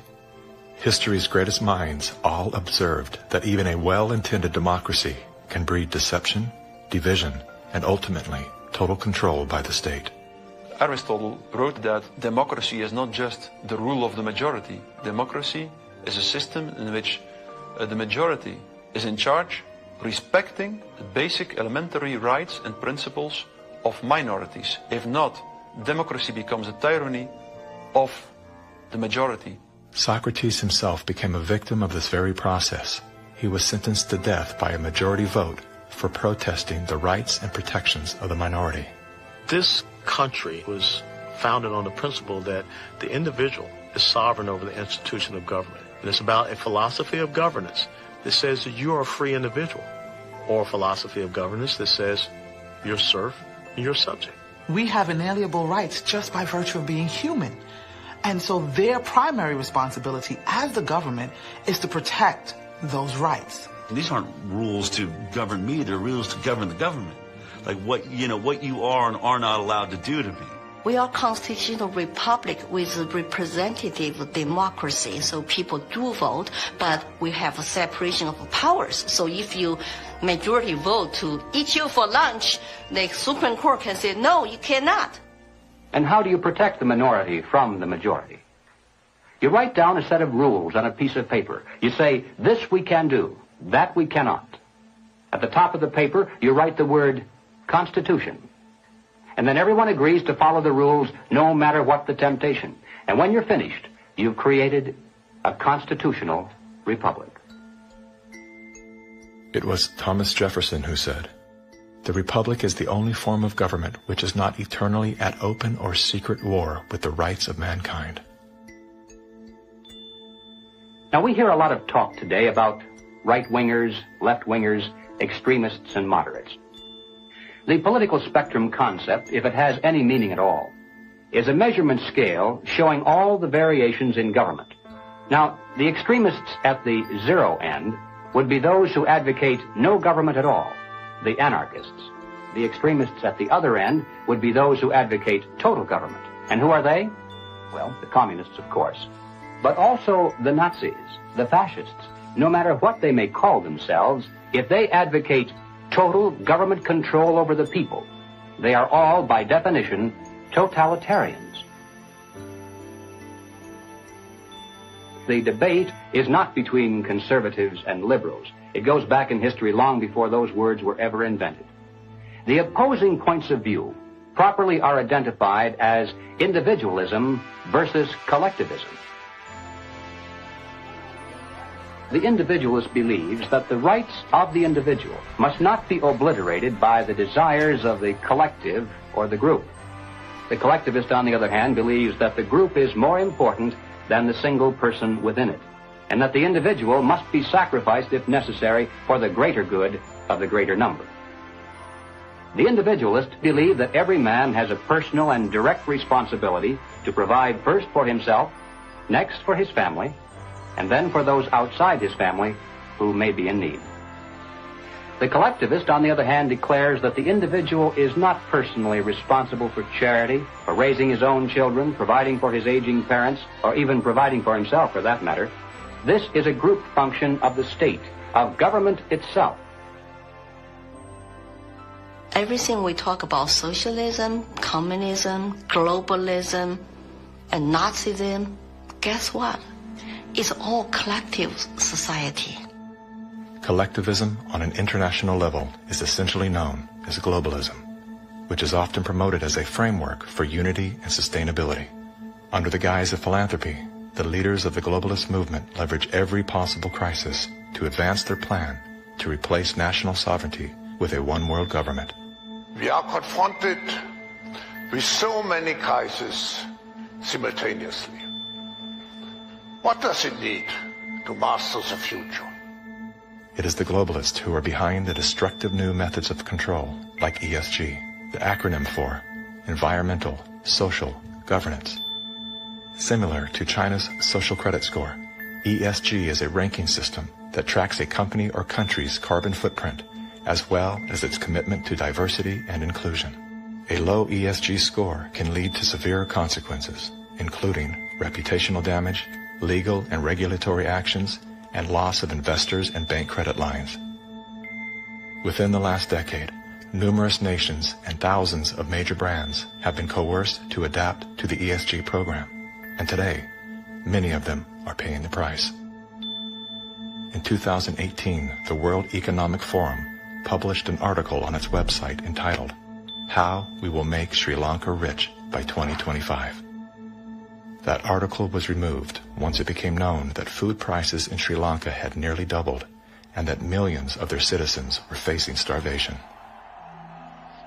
History's greatest minds all observed that even a well-intended democracy can breed deception, division, and ultimately total control by the state. Aristotle wrote that democracy is not just the rule of the majority. Democracy is a system in which the majority is in charge, respecting the basic elementary rights and principles of minorities. If not, democracy becomes a tyranny of the majority. Socrates himself became a victim of this very process. He was sentenced to death by a majority vote for protesting the rights and protections of the minority. This country was founded on the principle that the individual is sovereign over the institution of government. And it's about a philosophy of governance that says that you are a free individual, or a philosophy of governance that says you're serf and you're subject. We have inalienable rights just by virtue of being human. And so their primary responsibility as the government is to protect those rights. These aren't rules to govern me, they're rules to govern the government. Like what you are and are not allowed to do to me. We are constitutional republic with representative democracy, so people do vote, but we have a separation of powers. So if you majority vote to eat you for lunch, the Supreme Court can say, no, you cannot. And how do you protect the minority from the majority? You write down a set of rules on a piece of paper. You say, this we can do, that we cannot. At the top of the paper, you write the word Constitution. And then everyone agrees to follow the rules no matter what the temptation. And when you're finished, you've created a constitutional republic. It was Thomas Jefferson who said, "The republic is the only form of government which is not eternally at open or secret war with the rights of mankind." Now, we hear a lot of talk today about right-wingers, left-wingers, extremists, and moderates. The political spectrum concept, if it has any meaning at all, is a measurement scale showing all the variations in government. Now, the extremists at the zero end would be those who advocate no government at all, the anarchists. The extremists at the other end would be those who advocate total government. And who are they? Well, the communists, of course. But also the Nazis, the fascists. No matter what they may call themselves, if they advocate total government control over the people, they are all, by definition, totalitarians. The debate is not between conservatives and liberals. It goes back in history long before those words were ever invented. The opposing points of view properly are identified as individualism versus collectivism. The individualist believes that the rights of the individual must not be obliterated by the desires of the collective or the group. The collectivist, on the other hand, believes that the group is more important than the single person within it, and that the individual must be sacrificed if necessary for the greater good of the greater number. The individualists believe that every man has a personal and direct responsibility to provide first for himself, next for his family, and then for those outside his family who may be in need. The collectivist, on the other hand, declares that the individual is not personally responsible for charity, for raising his own children, providing for his aging parents, or even providing for himself, for that matter. This is a group function of the state, of government itself. Everything we talk about, socialism, communism, globalism, and Nazism, guess what? It's all collective society. Collectivism on an international level is essentially known as globalism, which is often promoted as a framework for unity and sustainability. Under the guise of philanthropy, the leaders of the globalist movement leverage every possible crisis to advance their plan to replace national sovereignty with a one-world government. We are confronted with so many crises simultaneously. What does it need to master the future? It is the globalists who are behind the destructive new methods of control, like ESG, the acronym for Environmental, Social, Governance. Similar to China's social credit score, ESG is a ranking system that tracks a company or country's carbon footprint, as well as its commitment to diversity and inclusion. A low ESG score can lead to severe consequences, including reputational damage, legal and regulatory actions, and loss of investors and bank credit lines. Within the last decade, numerous nations and thousands of major brands have been coerced to adapt to the ESG program, and today, many of them are paying the price. In 2018, the World Economic Forum published an article on its website entitled, "How We Will Make Sri Lanka Rich by 2025. That article was removed once it became known that food prices in Sri Lanka had nearly doubled and that millions of their citizens were facing starvation.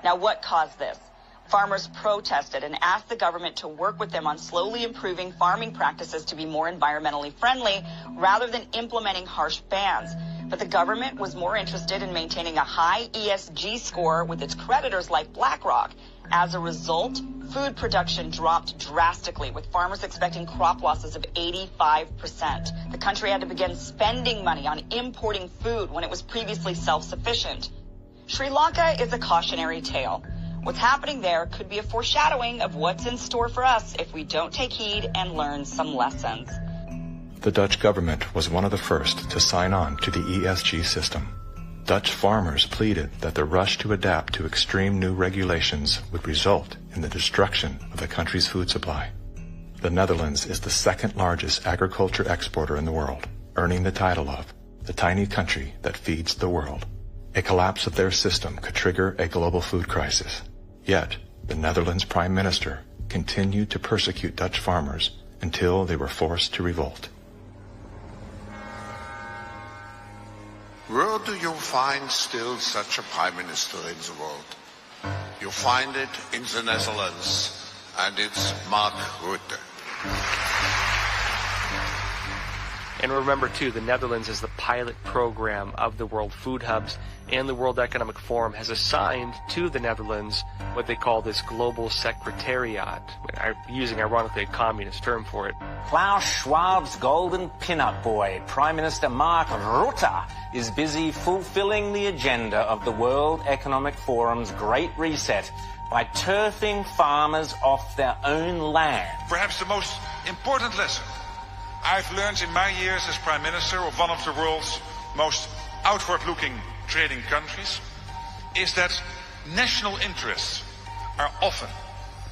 Now, what caused this? Farmers protested and asked the government to work with them on slowly improving farming practices to be more environmentally friendly rather than implementing harsh bans. But the government was more interested in maintaining a high ESG score with its creditors like BlackRock. As a result, food production dropped drastically, with farmers expecting crop losses of 85%. The country had to begin spending money on importing food when it was previously self-sufficient. Sri Lanka is a cautionary tale. What's happening there could be a foreshadowing of what's in store for us if we don't take heed and learn some lessons. The Dutch government was one of the first to sign on to the ESG system. Dutch farmers pleaded that the rush to adapt to extreme new regulations would result in the destruction of the country's food supply. The Netherlands is the second largest agriculture exporter in the world, earning the title of the tiny country that feeds the world. A collapse of their system could trigger a global food crisis. Yet, the Netherlands Prime Minister continued to persecute Dutch farmers until they were forced to revolt. Where do you find still such a prime minister in the world? You find it in the Netherlands, and it's Mark Rutte. And remember, too, the Netherlands is the pilot program of the World Food Hubs, and the World Economic Forum has assigned to the Netherlands what they call this Global Secretariat, using, ironically, a communist term for it. Klaus Schwab's golden pin-up boy, Prime Minister Mark Rutte, is busy fulfilling the agenda of the World Economic Forum's Great Reset by turfing farmers off their own land. Perhaps the most important lesson I've learned in my years as Prime Minister of one of the world's most outward-looking trading countries is that national interests are often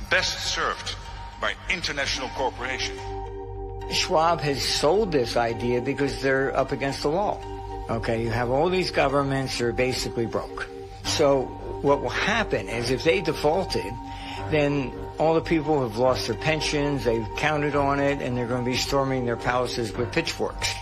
best served by international cooperation. Schwab has sold this idea because they're up against the wall. Okay, you have all these governments that are basically broke. So what will happen is if they defaulted, then all the people have lost their pensions, they've counted on it, and they're going to be storming their palaces with pitchforks.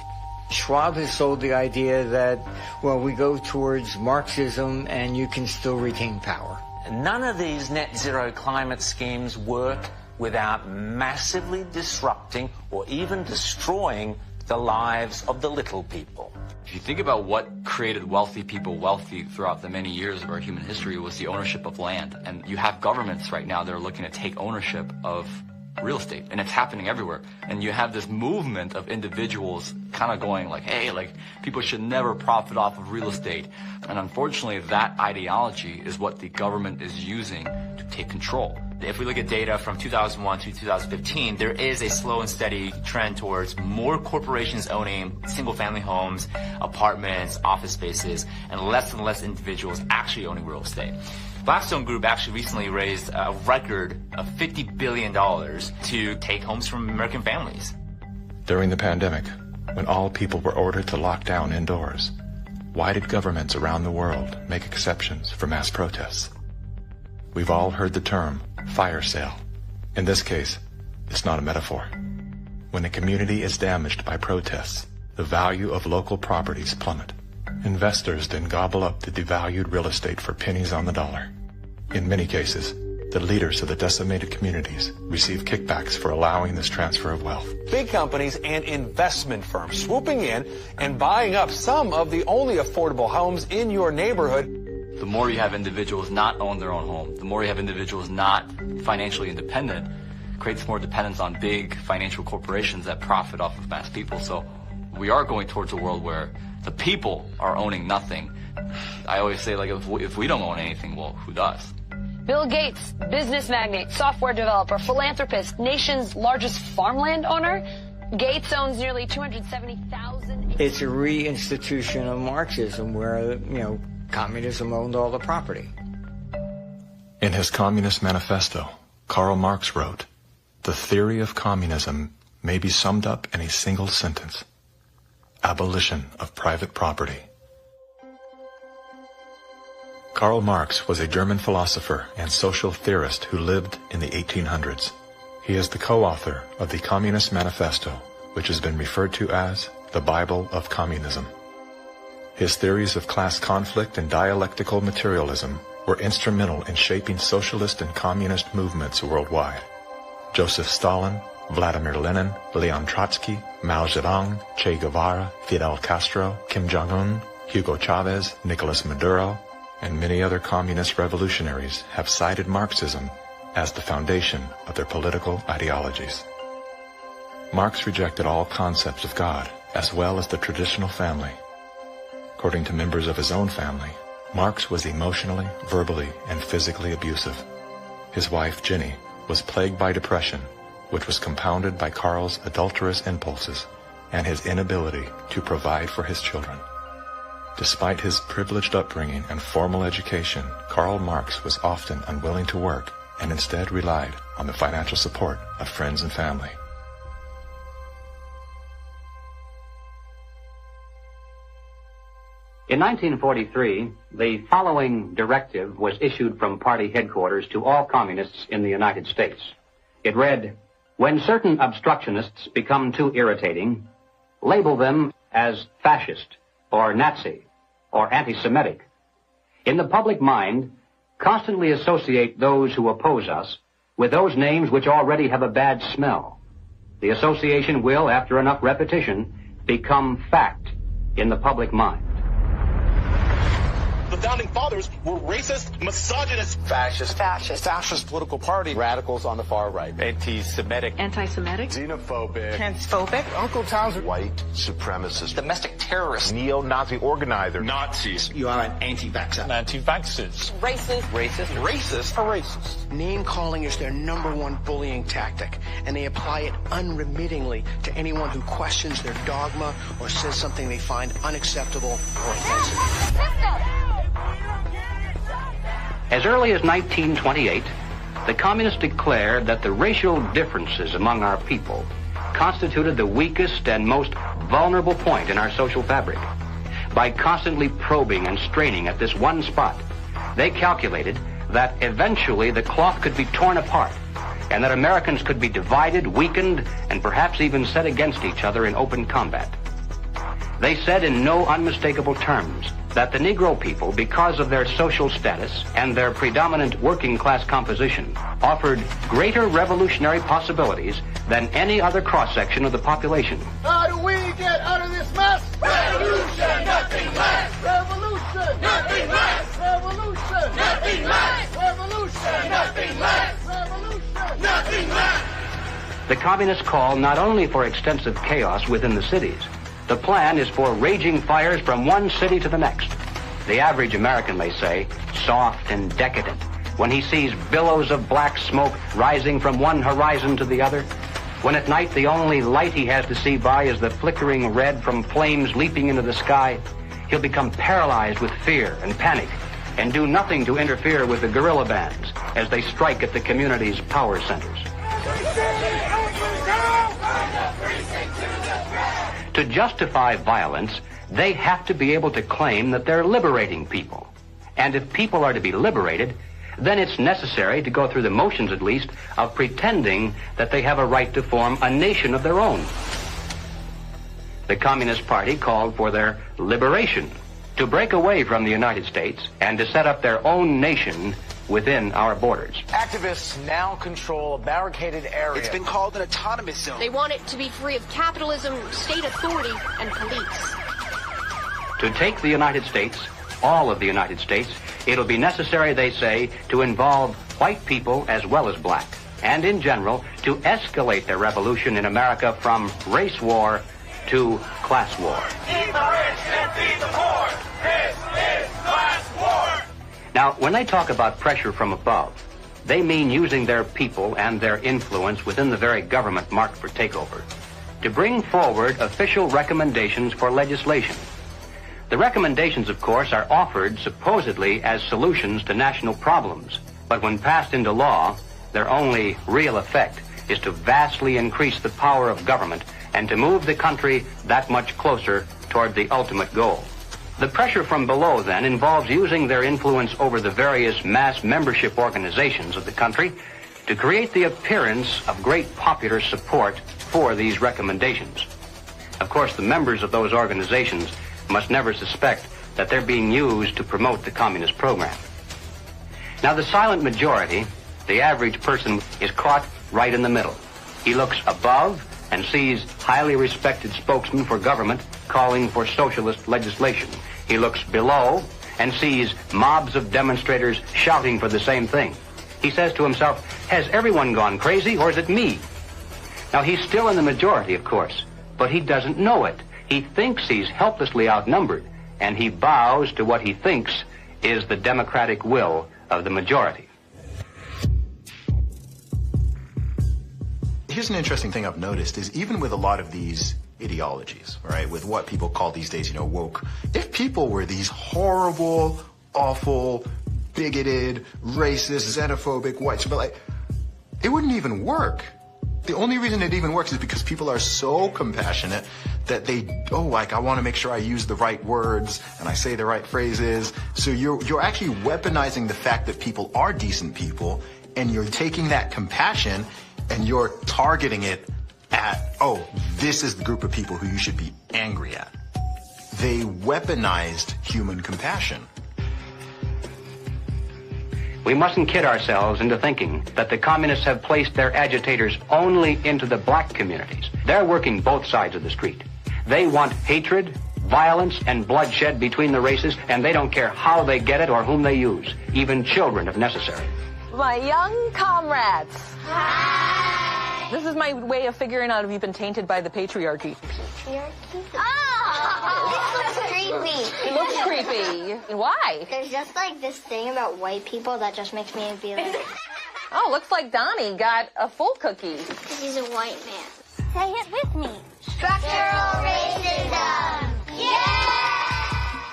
Schwab has sold the idea that, well, we go towards Marxism and you can still retain power. None of these net zero climate schemes work without massively disrupting or even destroying the lives of the little people. If you think about what created wealthy people wealthy throughout the many years of our human history, it was the ownership of land. And you have governments right now that are looking to take ownership of real estate, and it's happening everywhere. And you have this movement of individuals kind of going like, hey, like, people should never profit off of real estate. And unfortunately, that ideology is what the government is using to take control. If we look at data from 2001 to 2015, there is a slow and steady trend towards more corporations owning single-family homes, apartments, office spaces, and less individuals actually owning real estate. Blackstone Group actually recently raised a record of $50 billion to take homes from American families. During the pandemic, when all people were ordered to lock down indoors, why did governments around the world make exceptions for mass protests? We've all heard the term fire sale. In this case, it's not a metaphor. When a community is damaged by protests, the value of local properties plummet. Investors then gobble up the devalued real estate for pennies on the dollar. In many cases, the leaders of the decimated communities receive kickbacks for allowing this transfer of wealth. Big companies and investment firms swooping in and buying up some of the only affordable homes in your neighborhood. The more you have individuals not own their own home, the more you have individuals not financially independent, creates more dependence on big financial corporations that profit off of mass people. So we are going towards a world where the people are owning nothing. I always say, like, if we don't own anything, well, who does? Bill Gates, business magnate, software developer, philanthropist, nation's largest farmland owner. Gates owns nearly 270,000. It's a reinstitution of Marxism where, communism owned all the property. In his Communist Manifesto, Karl Marx wrote, "The theory of communism may be summed up in a single sentence: abolition of private property." Karl Marx was a German philosopher and social theorist who lived in the 1800s. He is the co-author of the Communist Manifesto, which has been referred to as the Bible of Communism. His theories of class conflict and dialectical materialism were instrumental in shaping socialist and communist movements worldwide. Joseph Stalin, Vladimir Lenin, Leon Trotsky, Mao Zedong, Che Guevara, Fidel Castro, Kim Jong-un, Hugo Chavez, Nicolas Maduro, and many other communist revolutionaries have cited Marxism as the foundation of their political ideologies. Marx rejected all concepts of God, as well as the traditional family. According to members of his own family, Marx was emotionally, verbally, and physically abusive. His wife, Jenny, was plagued by depression, which was compounded by Karl's adulterous impulses and his inability to provide for his children. Despite his privileged upbringing and formal education, Karl Marx was often unwilling to work and instead relied on the financial support of friends and family. In 1943, the following directive was issued from party headquarters to all communists in the United States. It read, "When certain obstructionists become too irritating, label them as fascist or Nazi or anti-Semitic. In the public mind, constantly associate those who oppose us with those names which already have a bad smell. The association will, after enough repetition, become fact in the public mind." The founding fathers were racist, misogynist, fascist political party, radicals on the far right, anti-Semitic, xenophobic, transphobic, Uncle Tom's white supremacist, domestic terrorist, neo-Nazi organizer, Nazis. You are an anti-vaxxer, Anti-vaxxers. Racist. Name calling is their number one bullying tactic, and they apply it unremittingly to anyone who questions their dogma or says something they find unacceptable or offensive. As early as 1928, the communists declared that the racial differences among our people constituted the weakest and most vulnerable point in our social fabric. By constantly probing and straining at this one spot, they calculated that eventually the cloth could be torn apart and that Americans could be divided, weakened, and perhaps even set against each other in open combat. They said in no unmistakable terms that the Negro people, because of their social status and their predominant working class composition, offered greater revolutionary possibilities than any other cross-section of the population. How do we get out of this mess? Revolution, nothing less. Revolution, nothing less. Revolution, nothing less. Revolution, nothing less. Revolution, nothing less. The communists call not only for extensive chaos within the cities. The plan is for raging fires from one city to the next. The average American, they say, soft and decadent, when he sees billows of black smoke rising from one horizon to the other, when at night the only light he has to see by is the flickering red from flames leaping into the sky, he'll become paralyzed with fear and panic and do nothing to interfere with the guerrilla bands as they strike at the community's power centers. To justify violence, they have to be able to claim that they're liberating people. And if people are to be liberated, then it's necessary to go through the motions, at least, of pretending that they have a right to form a nation of their own. The Communist Party called for their liberation, to break away from the United States and to set up their own nation within our borders. Activists now control a barricaded area. It's been called an autonomous zone. They want it to be free of capitalism, state authority, and police. To take the United States, all of the United States, it'll be necessary, they say, to involve white people as well as black, and in general, to escalate the revolution in America from race war to class war. Feed the rich and feed the poor. This is class war. Now, when they talk about pressure from above, they mean using their people and their influence within the very government marked for takeover to bring forward official recommendations for legislation. The recommendations, of course, are offered supposedly as solutions to national problems, but when passed into law, their only real effect is to vastly increase the power of government and to move the country that much closer toward the ultimate goal. The pressure from below, then, involves using their influence over the various mass membership organizations of the country to create the appearance of great popular support for these recommendations. Of course, the members of those organizations must never suspect that they're being used to promote the communist program. Now, the silent majority, the average person, is caught right in the middle. He looks above and sees highly respected spokesmen for government calling for socialist legislation. He looks below and sees mobs of demonstrators shouting for the same thing. He says to himself, has everyone gone crazy or is it me? Now, he's still in the majority, of course, but he doesn't know it. He thinks he's helplessly outnumbered, and he bows to what he thinks is the democratic will of the majority. Here's an interesting thing I've noticed is even with a lot of these ideologies, right, with what people call these days, woke, if people were these horrible, awful, bigoted, racist, xenophobic, white, but it wouldn't even work. The only reason it even works is because people are so compassionate that I want to make sure I use the right words and I say the right phrases. So you're actually weaponizing the fact that people are decent people, and you're taking that compassion and you're targeting it at, this is the group of people who you should be angry at. They weaponized human compassion. We mustn't kid ourselves into thinking that the communists have placed their agitators only into the black communities. They're working both sides of the street. They want hatred, violence, and bloodshed between the races, and they don't care how they get it or whom they use, even children if necessary. My young comrades. Hi. This is my way of figuring out if you've been tainted by the patriarchy. Patriarchy? Oh, this looks creepy. It looks creepy. Why? There's just this thing about white people that just makes me be like... Oh, looks like Donnie got a full cookie. Because he's a white man. Say it with me. Structural racism. Yeah!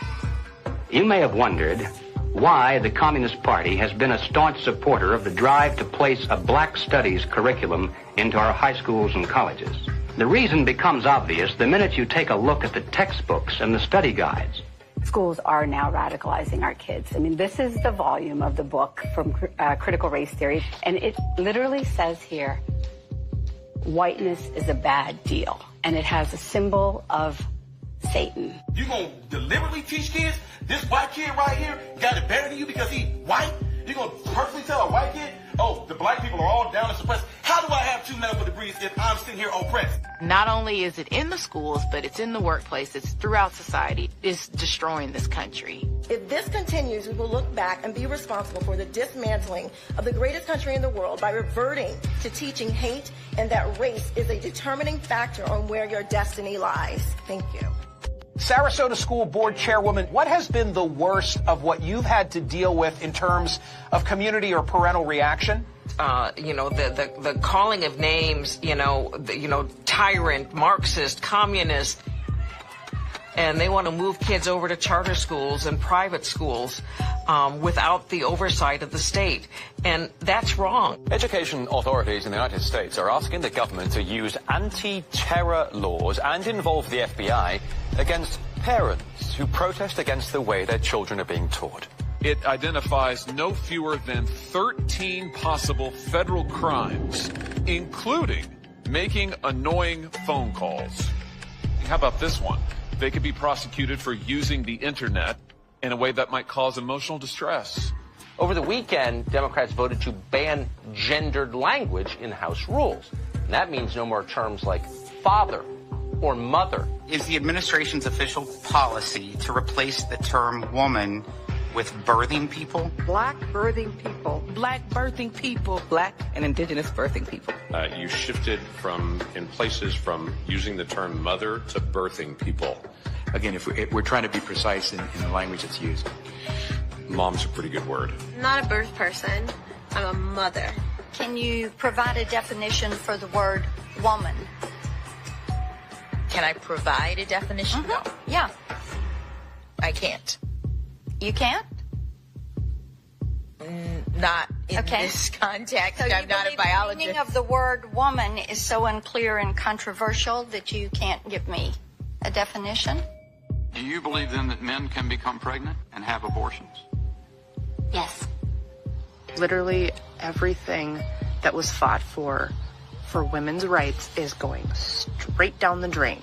You may have wondered why the Communist Party has been a staunch supporter of the drive to place a black studies curriculum into our high schools and colleges. The reason becomes obvious the minute you take a look at the textbooks and the study guides. Schools are now radicalizing our kids. I mean, this is the volume of the book from Critical Race Theory, and it literally says here, whiteness is a bad deal. And it has a symbol of Satan. You gonna deliberately teach kids this white kid right here got it better than you because he white? You gonna purposely tell a white kid, oh, the black people are all down and suppressed? How do I have 2 medical degrees if I'm sitting here oppressed? Not only is it in the schools, but it's in the workplace, it's throughout society. It's destroying this country. If this continues, we will look back and be responsible for the dismantling of the greatest country in the world by reverting to teaching hate and that race is a determining factor on where your destiny lies. Thank you. Sarasota School Board Chairwoman, what has been the worst of what you've had to deal with in terms of community or parental reaction? The calling of names, tyrant, Marxist, communist, and they want to move kids over to charter schools and private schools without the oversight of the state. And that's wrong. Education authorities in the United States are asking the government to use anti-terror laws and involve the FBI against parents who protest against the way their children are being taught. It identifies no fewer than 13 possible federal crimes, including making annoying phone calls. How about this one? They could be prosecuted for using the internet in a way that might cause emotional distress. Over the weekend, Democrats voted to ban gendered language in House rules. And that means no more terms like father or mother. Is the administration's official policy to replace the term woman with birthing people? Black birthing people. Black birthing people. Black and indigenous birthing people. You shifted from using the term mother to birthing people. Again, if we're trying to be precise in the language that's used. Mom's a pretty good word. I'm not a birth person. I'm a mother. Can you provide a definition for the word woman? Can I provide a definition? Mm-hmm. No. Yeah. I can't. You can't? Not in this context. So I'm not a biologist. The meaning of the word woman is so unclear and controversial that you can't give me a definition? Do you believe then that men can become pregnant and have abortions? Yes. Literally everything that was fought for women's rights is going straight down the drain.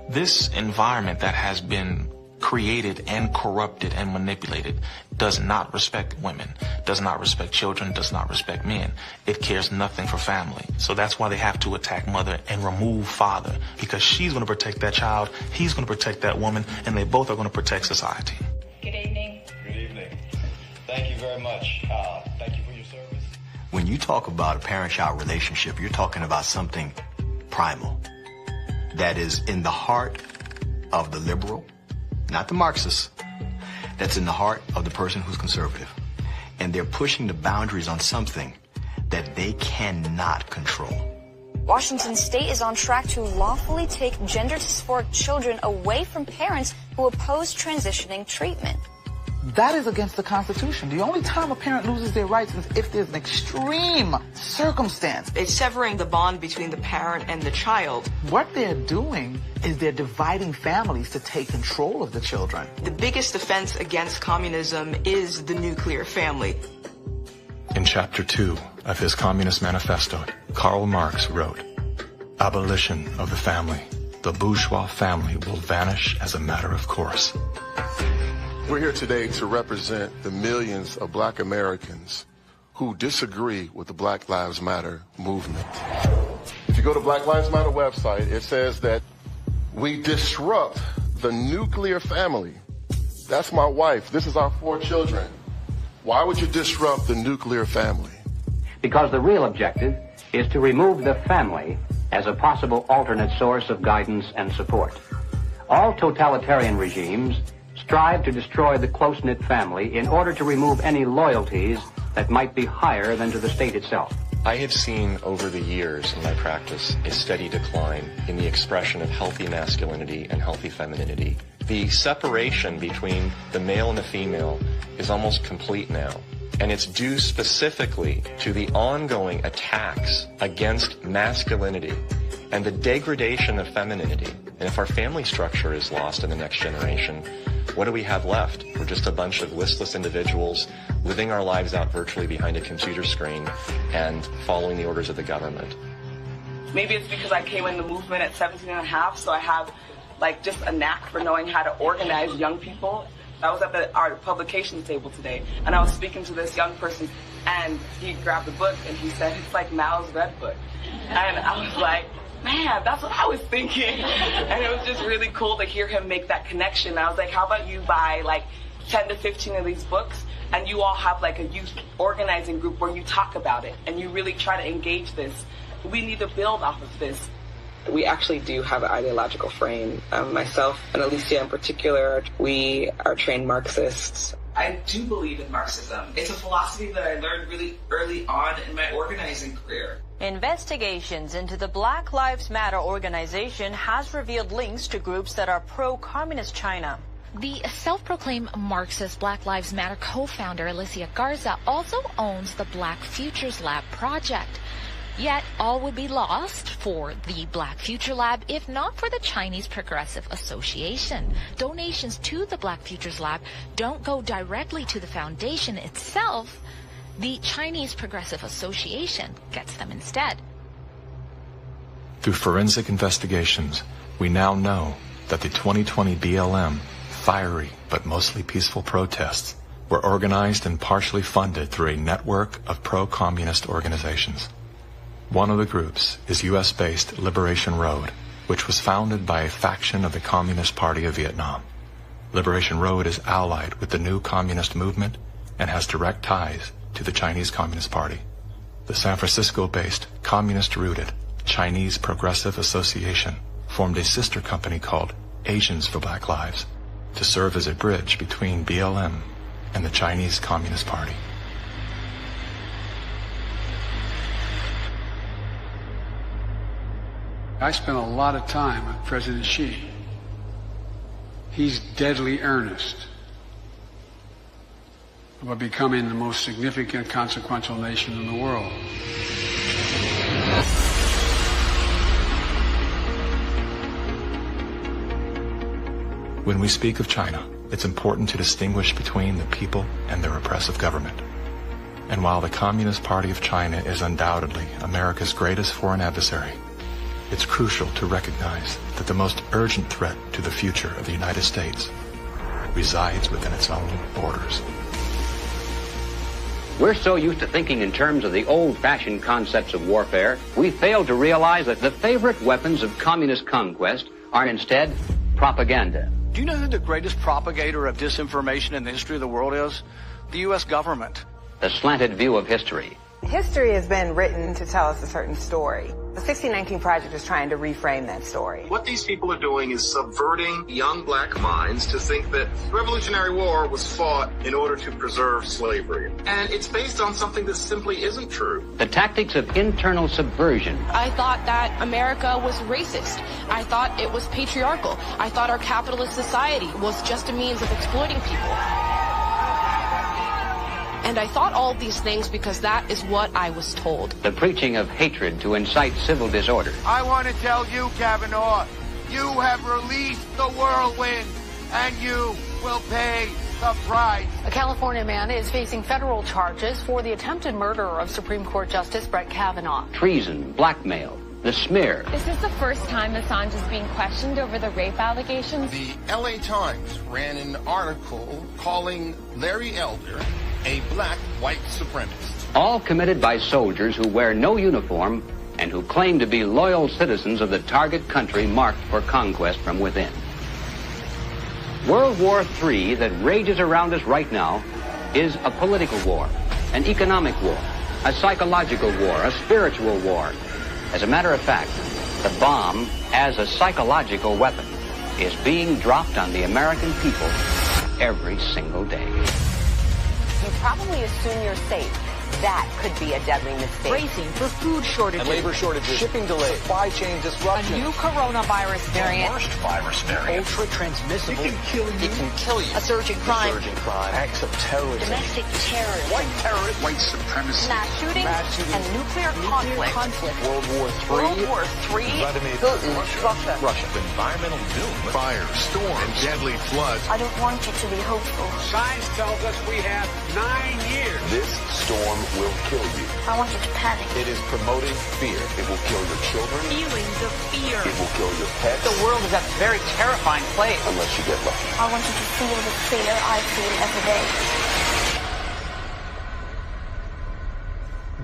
This environment that has been created and corrupted and manipulated does not respect women, does not respect children, does not respect men. It cares nothing for family. So that's why they have to attack mother and remove father, because she's going to protect that child, he's going to protect that woman, and they both are going to protect society. Good evening. Good evening. Thank you very much. Thank you for your service. When you talk about a parent-child relationship, you're talking about something primal that is in the heart of the liberal, not the Marxist, that's in the heart of the person who's conservative. And they're pushing the boundaries on something that they cannot control. Washington State is on track to lawfully take gender-dysphoric children away from parents who oppose transitioning treatment. That is against the Constitution. The only time a parent loses their rights is if there's an extreme circumstance. It's severing the bond between the parent and the child. What they're doing is they're dividing families to take control of the children. The biggest offense against communism is the nuclear family. In Chapter 2 of his Communist Manifesto, Karl Marx wrote, "Abolition of the family. The bourgeois family will vanish as a matter of course." We're here today to represent the millions of black Americans who disagree with the Black Lives Matter movement. If you go to Black Lives Matter website, it says that we disrupt the nuclear family. That's my wife. This is our 4 children. Why would you disrupt the nuclear family? Because the real objective is to remove the family as a possible alternate source of guidance and support. All totalitarian regimes strive to destroy the close-knit family in order to remove any loyalties that might be higher than to the state itself. I have seen over the years in my practice a steady decline in the expression of healthy masculinity and healthy femininity. The separation between the male and the female is almost complete now. And it's due specifically to the ongoing attacks against masculinity and the degradation of femininity. And if our family structure is lost in the next generation, what do we have left? We're just a bunch of listless individuals living our lives out virtually behind a computer screen and following the orders of the government. Maybe it's because I came in the movement at 17 and a half, so I have like just a knack for knowing how to organize young people. I was at our publications table today, and I was speaking to this young person, and he grabbed a book, and he said, it's like Mao's Red Book. And I was like, man, that's what I was thinking. And it was just really cool to hear him make that connection. I was like, how about you buy like 10 to 15 of these books, and you all have like a youth organizing group where you talk about it, and you really try to engage this. We need to build off of this. We actually do have an ideological frame. Myself and Alicia in particular, we are trained Marxists. I do believe in Marxism. It's a philosophy that I learned really early on in my organizing career. Investigations into the Black Lives Matter organization has revealed links to groups that are pro-communist China. The self-proclaimed Marxist Black Lives Matter co-founder Alicia Garza also owns the Black Futures Lab project. Yet, all would be lost for the Black Future Lab if not for the Chinese Progressive Association. Donations to the Black Futures Lab don't go directly to the foundation itself. The Chinese Progressive Association gets them instead. Through forensic investigations, we now know that the 2020 BLM fiery but mostly peaceful protests were organized and partially funded through a network of pro-communist organizations. One of the groups is U.S.-based Liberation Road, which was founded by a faction of the Communist Party of Vietnam. Liberation Road is allied with the new communist movement and has direct ties to the Chinese Communist Party. The San Francisco-based, communist-rooted Chinese Progressive Association formed a sister company called Asians for Black Lives to serve as a bridge between BLM and the Chinese Communist Party. I spent a lot of time with President Xi. He's deadly earnest about becoming the most significant, consequential nation in the world. When we speak of China, it's important to distinguish between the people and their oppressive government. And while the Communist Party of China is undoubtedly America's greatest foreign adversary, it's crucial to recognize that the most urgent threat to the future of the United States resides within its own borders. We're so used to thinking in terms of the old-fashioned concepts of warfare, we fail to realize that the favorite weapons of communist conquest are instead propaganda. Do you know who the greatest propagator of disinformation in the history of the world is? The U.S. government. The slanted view of history. History has been written to tell us a certain story. The 1619 Project is trying to reframe that story. What these people are doing is subverting young black minds to think that the Revolutionary War was fought in order to preserve slavery. And it's based on something that simply isn't true. The tactics of internal subversion. I thought that America was racist. I thought it was patriarchal. I thought our capitalist society was just a means of exploiting people. And I thought all of these things because that is what I was told. The preaching of hatred to incite civil disorder. I want to tell you, Kavanaugh, you have released the whirlwind, and you will pay the price. A California man is facing federal charges for the attempted murder of Supreme Court Justice Brett Kavanaugh. Treason, blackmail, the smear. Is this the first time Assange is being questioned over the rape allegations? The LA Times ran an article calling Larry Elder a black white supremacist. All committed by soldiers who wear no uniform and who claim to be loyal citizens of the target country marked for conquest from within. World War III that rages around us right now is a political war, an economic war, a psychological war, a spiritual war. As a matter of fact, the bomb, as a psychological weapon, is being dropped on the American people every single day. You probably assume you're safe. That could be a deadly mistake. Bracing for food shortages. And labor shortages. Shipping delays. Supply chain disruption. A new coronavirus variant. The worst virus variant. Ultra transmissible. It can kill you. It can kill you. A surge in crime. Acts of terrorism. Domestic terrorism. White terrorism. White supremacy. Mass shootings. And nuclear conflict. World War III. World War III. Vladimir Putin. Russia. Environmental doom. Fire, storms, and deadly floods. I don't want you to be hopeful. Science tells us we have 9 years. This storm will kill you. I want you to panic. It is promoting fear. It will kill your children. Feelings of fear. It will kill your pets. The world is a very terrifying place. Unless you get lucky. I want you to feel the fear I feel every day.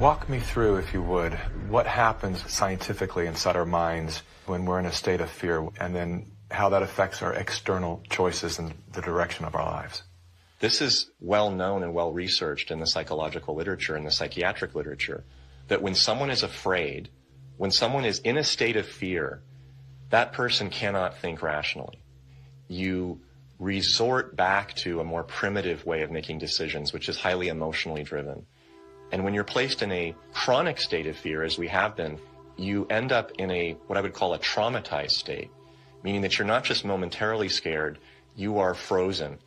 Walk me through, if you would, what happens scientifically inside our minds when we're in a state of fear, and then how that affects our external choices and the direction of our lives. This is well known and well researched in the psychological literature and the psychiatric literature, that when someone is afraid, when someone is in a state of fear, that person cannot think rationally. You resort back to a more primitive way of making decisions, which is highly emotionally driven. And when you're placed in a chronic state of fear, as we have been, you end up in a, what I would call a traumatized state, meaning that you're not just momentarily scared, you are frozen.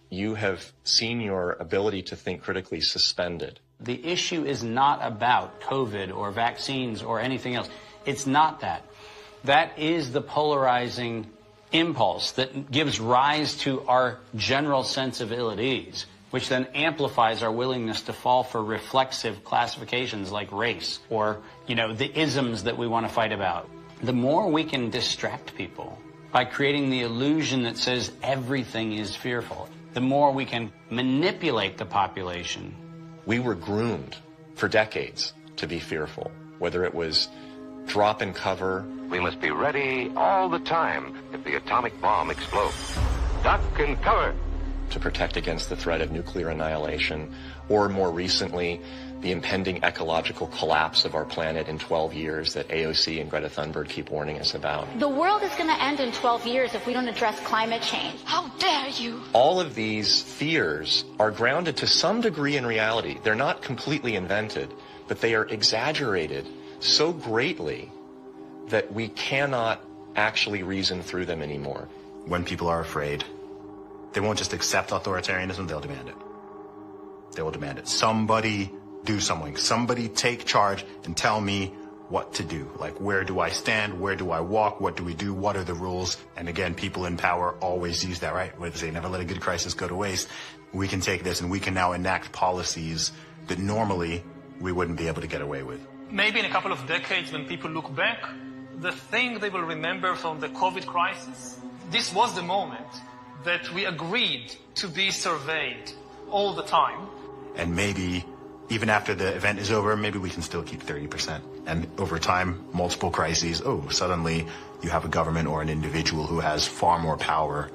You have seen your ability to think critically suspended. The issue is not about COVID or vaccines or anything else. It's not that. That is the polarizing impulse that gives rise to our general sense of ill at ease, which then amplifies our willingness to fall for reflexive classifications like race or, the isms that we want to fight about. The more we can distract people by creating the illusion that says everything is fearful, the more we can manipulate the population. We were groomed for decades to be fearful, whether it was drop and cover. We must be ready all the time if the atomic bomb explodes. Duck and cover. To protect against the threat of nuclear annihilation, or more recently, the impending ecological collapse of our planet in 12 years that AOC and Greta Thunberg keep warning us about. The world is going to end in 12 years if we don't address climate change. How dare you? All of these fears are grounded to some degree in reality. They're not completely invented, but they are exaggerated so greatly that we cannot actually reason through them anymore. When people are afraid, they won't just accept authoritarianism, they'll demand it. They will demand it. Somebody do something. Somebody take charge and tell me what to do. Like, where do I stand? Where do I walk? What do we do? What are the rules? And again, people in power always use that, right? Where they say, never let a good crisis go to waste. We can take this and we can now enact policies that normally we wouldn't be able to get away with. Maybe in a couple of decades, when people look back, the thing they will remember from the COVID crisis, this was the moment that we agreed to be surveyed all the time. And maybe even after the event is over, maybe we can still keep 30%. And over time, multiple crises, suddenly you have a government or an individual who has far more power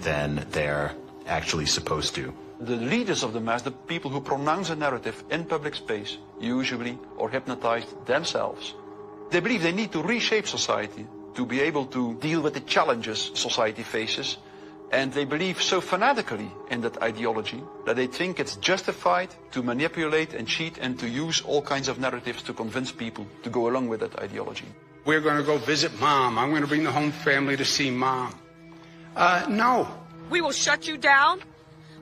than they're actually supposed to. The leaders of the mass, the people who pronounce a narrative in public space, usually are hypnotized themselves. They believe they need to reshape society to be able to deal with the challenges society faces. And they believe so fanatically in that ideology that they think it's justified to manipulate and cheat and to use all kinds of narratives to convince people to go along with that ideology. We're going to go visit Mom. I'm going to bring the home family to see Mom. No. We will shut you down.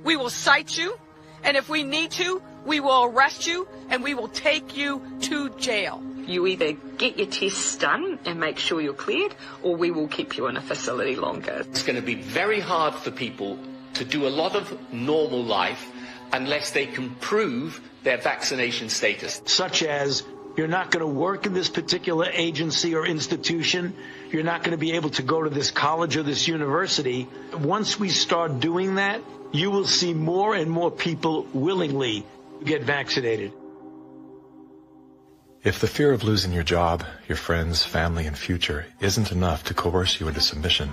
We will cite you. And if we need to, we will arrest you and we will take you to jail. You either get your tests done and make sure you're cleared, or we will keep you in a facility longer. It's going to be very hard for people to do a lot of normal life unless they can prove their vaccination status. Such as, you're not going to work in this particular agency or institution. You're not going to be able to go to this college or this university. Once we start doing that, you will see more and more people willingly get vaccinated. If the fear of losing your job, your friends, family, and future isn't enough to coerce you into submission,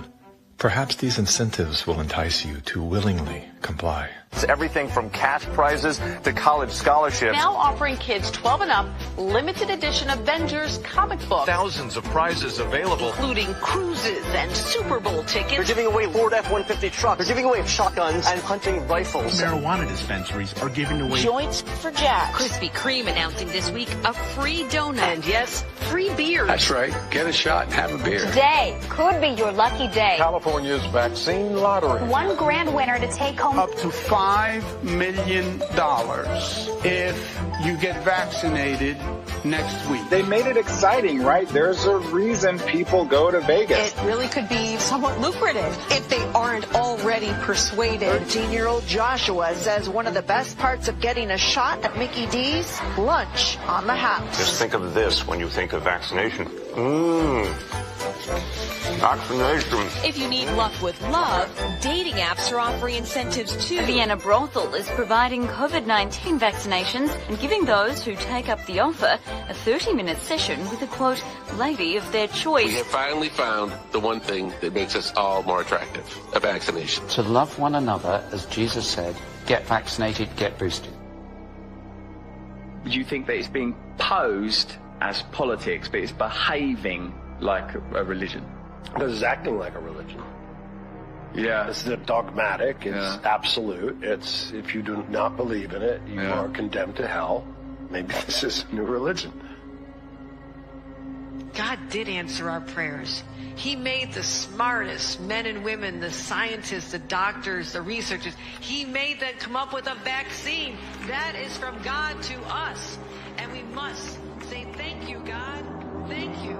perhaps these incentives will entice you to willingly comply. It's everything from cash prizes to college scholarships. Now offering kids 12 and up limited edition Avengers comic books. Thousands of prizes available, including cruises and Super Bowl tickets. They're giving away Ford F-150 trucks. They're giving away shotguns and hunting rifles. Marijuana dispensaries are giving away joints for Jack. Krispy Kreme announcing this week a free donut. And yes, free beer. That's right. Get a shot and have a beer. Today could be your lucky day. California California's vaccine lottery. One grand winner to take home up to $5 million if you get vaccinated next week. They made it exciting, right? There's a reason people go to Vegas. It really could be somewhat lucrative if they aren't already persuaded. 13-year-old Joshua says one of the best parts of getting a shot at Mickey D's, lunch on the house. Just think of this when you think of vaccination. Vaccination. If you need luck with love, dating apps are offering incentives too. Vienna Brothel is providing COVID-19 vaccinations and giving those who take up the offer a 30-minute session with a, quote, lady of their choice. We have finally found the one thing that makes us all more attractive, a vaccination. To love one another, as Jesus said, get vaccinated, get boosted. Do you think that it's being posed as politics, but it's behaving like a religion? Because it's acting like a religion. Yeah. It's dogmatic. It's absolute. It's, if you do not believe in it, you are condemned to hell. Maybe this is a new religion. God did answer our prayers. He made the smartest men and women, the scientists, the doctors, the researchers. He made them come up with a vaccine. That is from God to us. And we must say, thank you, God. Thank you.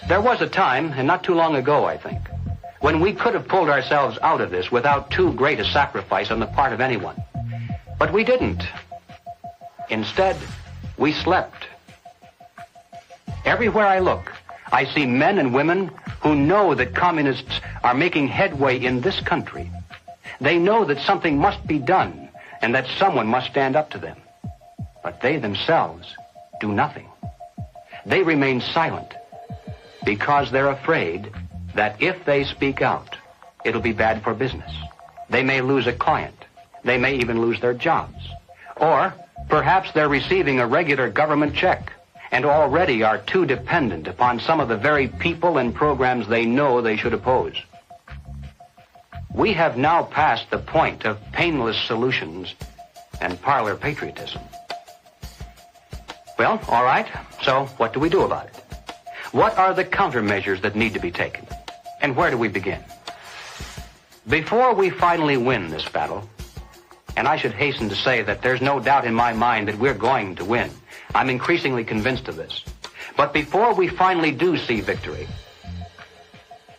There was a time, and not too long ago, I think, when we could have pulled ourselves out of this without too great a sacrifice on the part of anyone. But we didn't. Instead, we slept. Everywhere I look, I see men and women who know that communists are making headway in this country. They know that something must be done and that someone must stand up to them. But they themselves do nothing. They remain silent because they're afraid that if they speak out, it'll be bad for business. They may lose a client. They may even lose their jobs. Or perhaps they're receiving a regular government check and already are too dependent upon some of the very people and programs they know they should oppose. We have now passed the point of painless solutions and parlor patriotism. Well, all right, so what do we do about it? What are the countermeasures that need to be taken? And where do we begin? Before we finally win this battle, and I should hasten to say that there's no doubt in my mind that we're going to win. I'm increasingly convinced of this. But before we finally do see victory,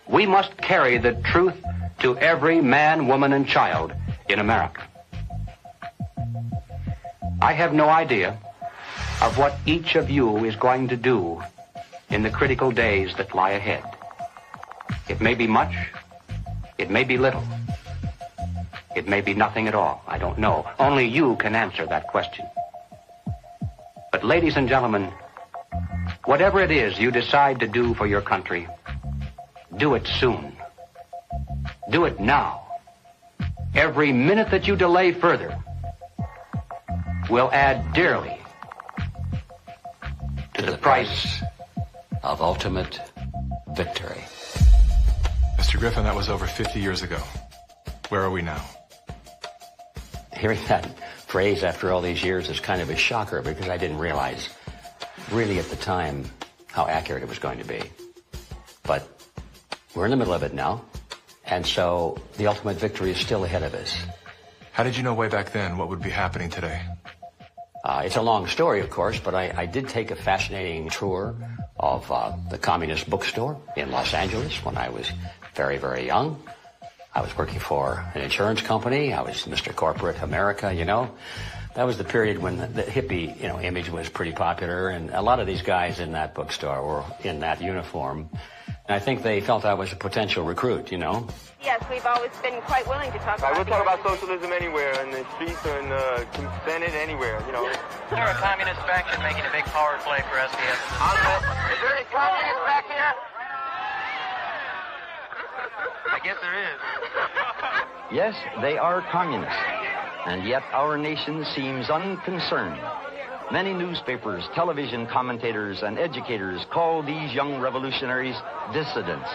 we must carry the truth to every man, woman, and child in America. I have no idea of what each of you is going to do in the critical days that lie ahead. It may be much, it may be little, it may be nothing at all. I don't know. Only you can answer that question. But ladies and gentlemen, whatever it is you decide to do for your country, do it soon. Do it now. Every minute that you delay further will add dearly to the price of ultimate victory. Mr. Griffin, that was over 50 years ago. Where are we now? Hearing that phrase after all these years is kind of a shocker because I didn't realize really at the time how accurate it was going to be. But we're in the middle of it now, and so the ultimate victory is still ahead of us. How did you know way back then what would be happening today? It's a long story, of course, but I did take a fascinating tour of the Communist Bookstore in Los Angeles when I was very, very young. I was working for an insurance company. I was Mr. Corporate America, you know. That was the period when the hippie, you know, image was pretty popular, and a lot of these guys in that bookstore were in that uniform. And I think they felt I was a potential recruit, you know. Yes, we've always been quite willing to talk about we'll talk about socialism anywhere, in the streets or in the Senate, anywhere, you know. They're a communist faction making a big power play for SDS. Is there any communists back here? I guess there is. Yes, they are communists, and yet our nation seems unconcerned. Many newspapers, television commentators, and educators call these young revolutionaries dissidents.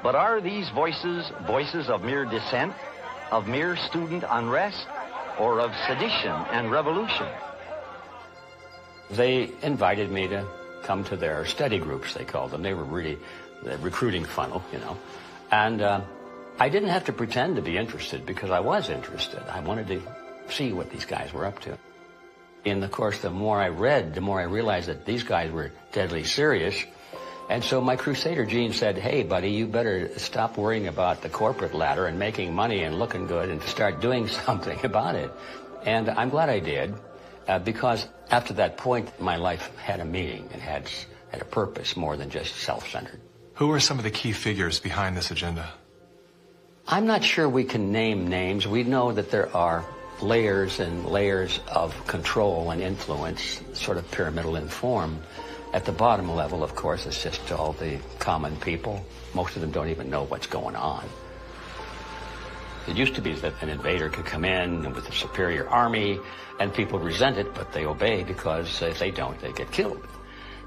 But are these voices voices of mere dissent, of mere student unrest, or of sedition and revolution? They invited me to come to their study groups, they called them. They were really the recruiting funnel, you know. And I didn't have to pretend to be interested because I was interested. I wanted to see what these guys were up to. In the course, the more I read, the more I realized that these guys were deadly serious. And so my crusader gene said, hey, buddy, you better stop worrying about the corporate ladder and making money and looking good and start doing something about it. And I'm glad I did, because after that point, my life had a meaning and had a purpose more than just self-centered. Who are some of the key figures behind this agenda? I'm not sure we can name names. We know that there are layers and layers of control and influence, sort of pyramidal in form. At the bottom level, of course, it's just all the common people. Most of them don't even know what's going on. It used to be that an invader could come in with a superior army, and people resent it, but they obey because if they don't, they get killed.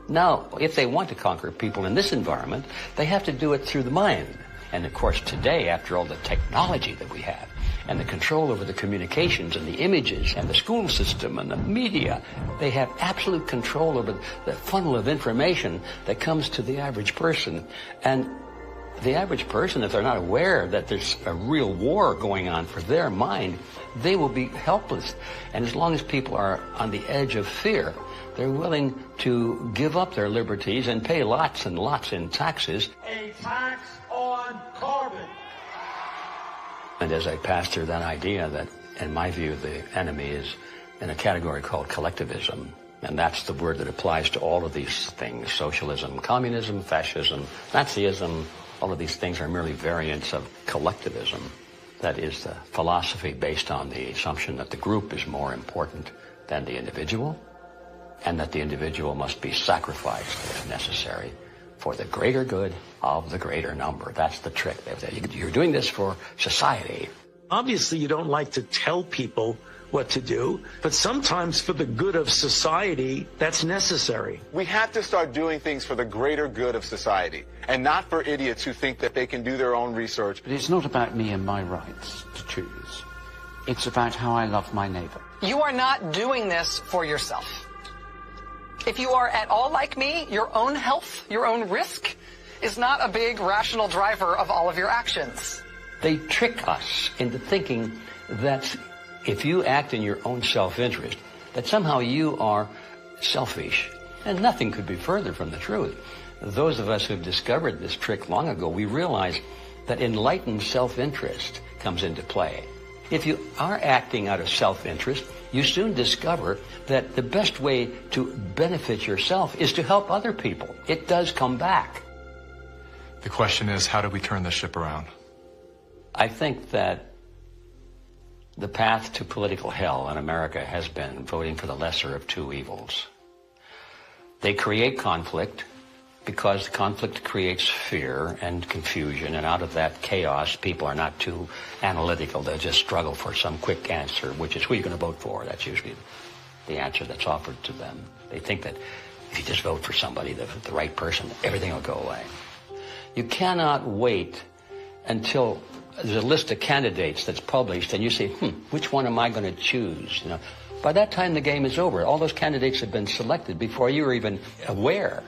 Now, if they want to conquer people in this environment, they have to do it through the mind. And of course, today, after all the technology that we have, and the control over the communications and the images and the school system and the media, they have absolute control over the funnel of information that comes to the average person. And the average person, if they're not aware that there's a real war going on for their mind, they will be helpless. And as long as people are on the edge of fear, they're willing to give up their liberties and pay lots and lots in taxes. A tax on carbon. And as I passed through that idea that, in my view, the enemy is in a category called collectivism, and that's the word that applies to all of these things, socialism, communism, fascism, Nazism, all of these things are merely variants of collectivism. That is the philosophy based on the assumption that the group is more important than the individual, and that the individual must be sacrificed if necessary for the greater good of the greater number. That's the trick. You're doing this for society. Obviously, you don't like to tell people what to do, but sometimes for the good of society, that's necessary. We have to start doing things for the greater good of society, and not for idiots who think that they can do their own research. But it's not about me and my rights to choose. It's about how I love my neighbor. You are not doing this for yourself. If you are at all like me, your own health, your own risk, is not a big rational driver of all of your actions. They trick us into thinking that if you act in your own self-interest, that somehow you are selfish. And nothing could be further from the truth. Those of us who've discovered this trick long ago, we realize that enlightened self-interest comes into play. If you are acting out of self-interest, you soon discover that the best way to benefit yourself is to help other people. It does come back. The question is, how do we turn the ship around? I think that the path to political hell in America has been voting for the lesser of two evils. They create conflict because conflict creates fear and confusion, and out of that chaos, people are not too analytical. They'll just struggle for some quick answer, which is who you're going to vote for. That's usually the answer that's offered to them. They think that if you just vote for somebody, the right person, everything will go away. You cannot wait until there's a list of candidates that's published, and you say, which one am I going to choose? You know, by that time, the game is over. All those candidates have been selected before you were even aware.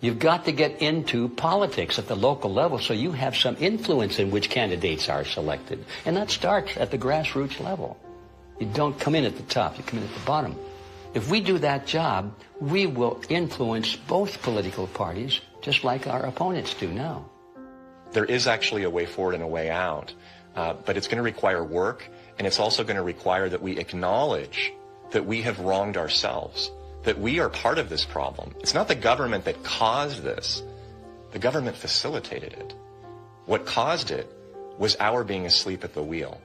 You've got to get into politics at the local level so you have some influence in which candidates are selected. And that starts at the grassroots level. You don't come in at the top, you come in at the bottom. If we do that job, we will influence both political parties just like our opponents do now. There is actually a way forward and a way out, but it's going to require work, and it's also going to require that we acknowledge that we have wronged ourselves, that we are part of this problem. It's not the government that caused this. The government facilitated it. What caused it was our being asleep at the wheel.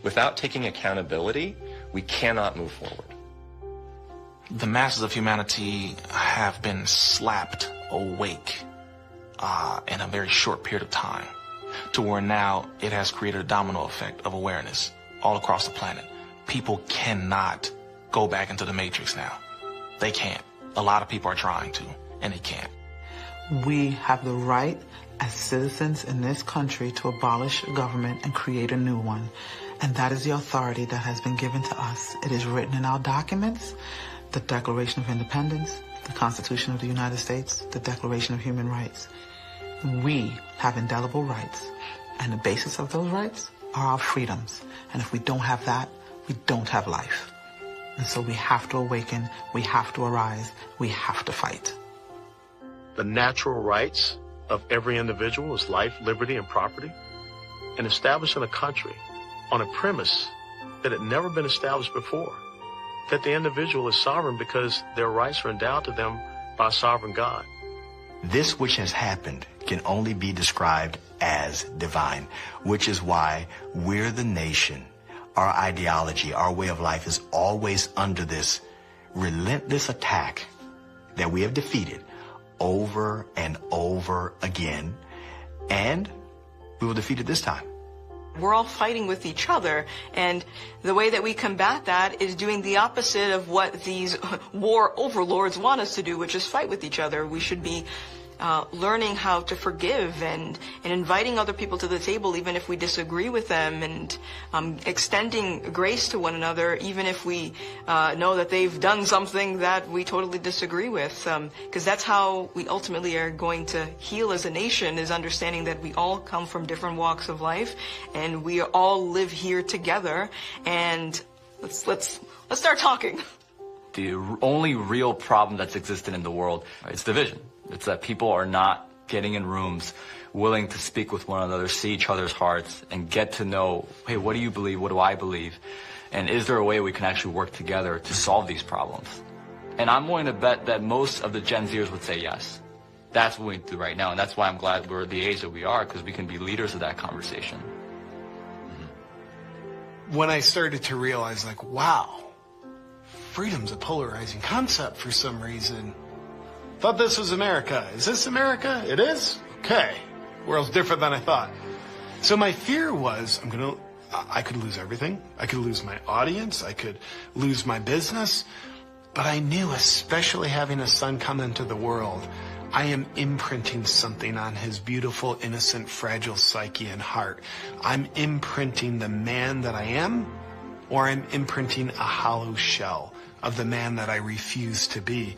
Without taking accountability, we cannot move forward. The masses of humanity have been slapped awake in a very short period of time, to where now it has created a domino effect of awareness all across the planet. People cannot go back into the matrix now. They can't. A lot of people are trying to, and they can't. We have the right as citizens in this country to abolish government and create a new one. And that is the authority that has been given to us. It is written in our documents, the Declaration of Independence, the Constitution of the United States, the Declaration of Human Rights. We have indelible rights, and the basis of those rights are our freedoms. And if we don't have that, we don't have life. And so we have to awaken, we have to arise, we have to fight. The natural rights of every individual is life, liberty, and property, and establishing a country on a premise that had never been established before, that the individual is sovereign because their rights are endowed to them by a sovereign God. This which has happened can only be described as divine, which is why we're the nation. Our ideology, our way of life is always under this relentless attack that we have defeated over and over again, and we will defeat it this time. We're all fighting with each other, and the way that we combat that is doing the opposite of what these war overlords want us to do, which is fight with each other. We should be learning how to forgive and inviting other people to the table even if we disagree with them, and extending grace to one another even if we know that they've done something that we totally disagree with, because that's how we ultimately are going to heal as a nation, is understanding that we all come from different walks of life and we all live here together, and let's start talking. The only real problem that's existed in the world is division. It's that people are not getting in rooms, willing to speak with one another, see each other's hearts, and get to know, hey, what do you believe? What do I believe? And is there a way we can actually work together to solve these problems? And I'm willing to bet that most of the Gen Zers would say yes. That's what we do right now, and that's why I'm glad we're the age that we are, because we can be leaders of that conversation. When I started to realize, like, wow, freedom's a polarizing concept for some reason. Thought this was America. Is this America? It is? Okay. World's different than I thought. So my fear was, I could lose everything. I could lose my audience. I could lose my business. But I knew, especially having a son come into the world, I am imprinting something on his beautiful, innocent, fragile psyche and heart. I'm imprinting the man that I am, or I'm imprinting a hollow shell of the man that I refuse to be.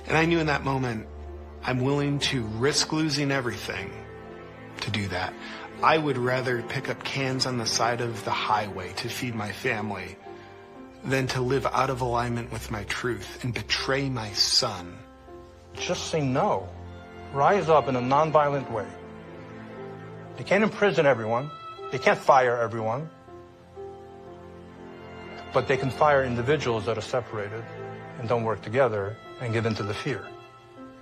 And I knew in that moment, I'm willing to risk losing everything to do that. I would rather pick up cans on the side of the highway to feed my family than to live out of alignment with my truth and betray my son. Just say no. Rise up in a nonviolent way. They can't imprison everyone. They can't fire everyone. But they can fire individuals that are separated and don't work together and give into the fear.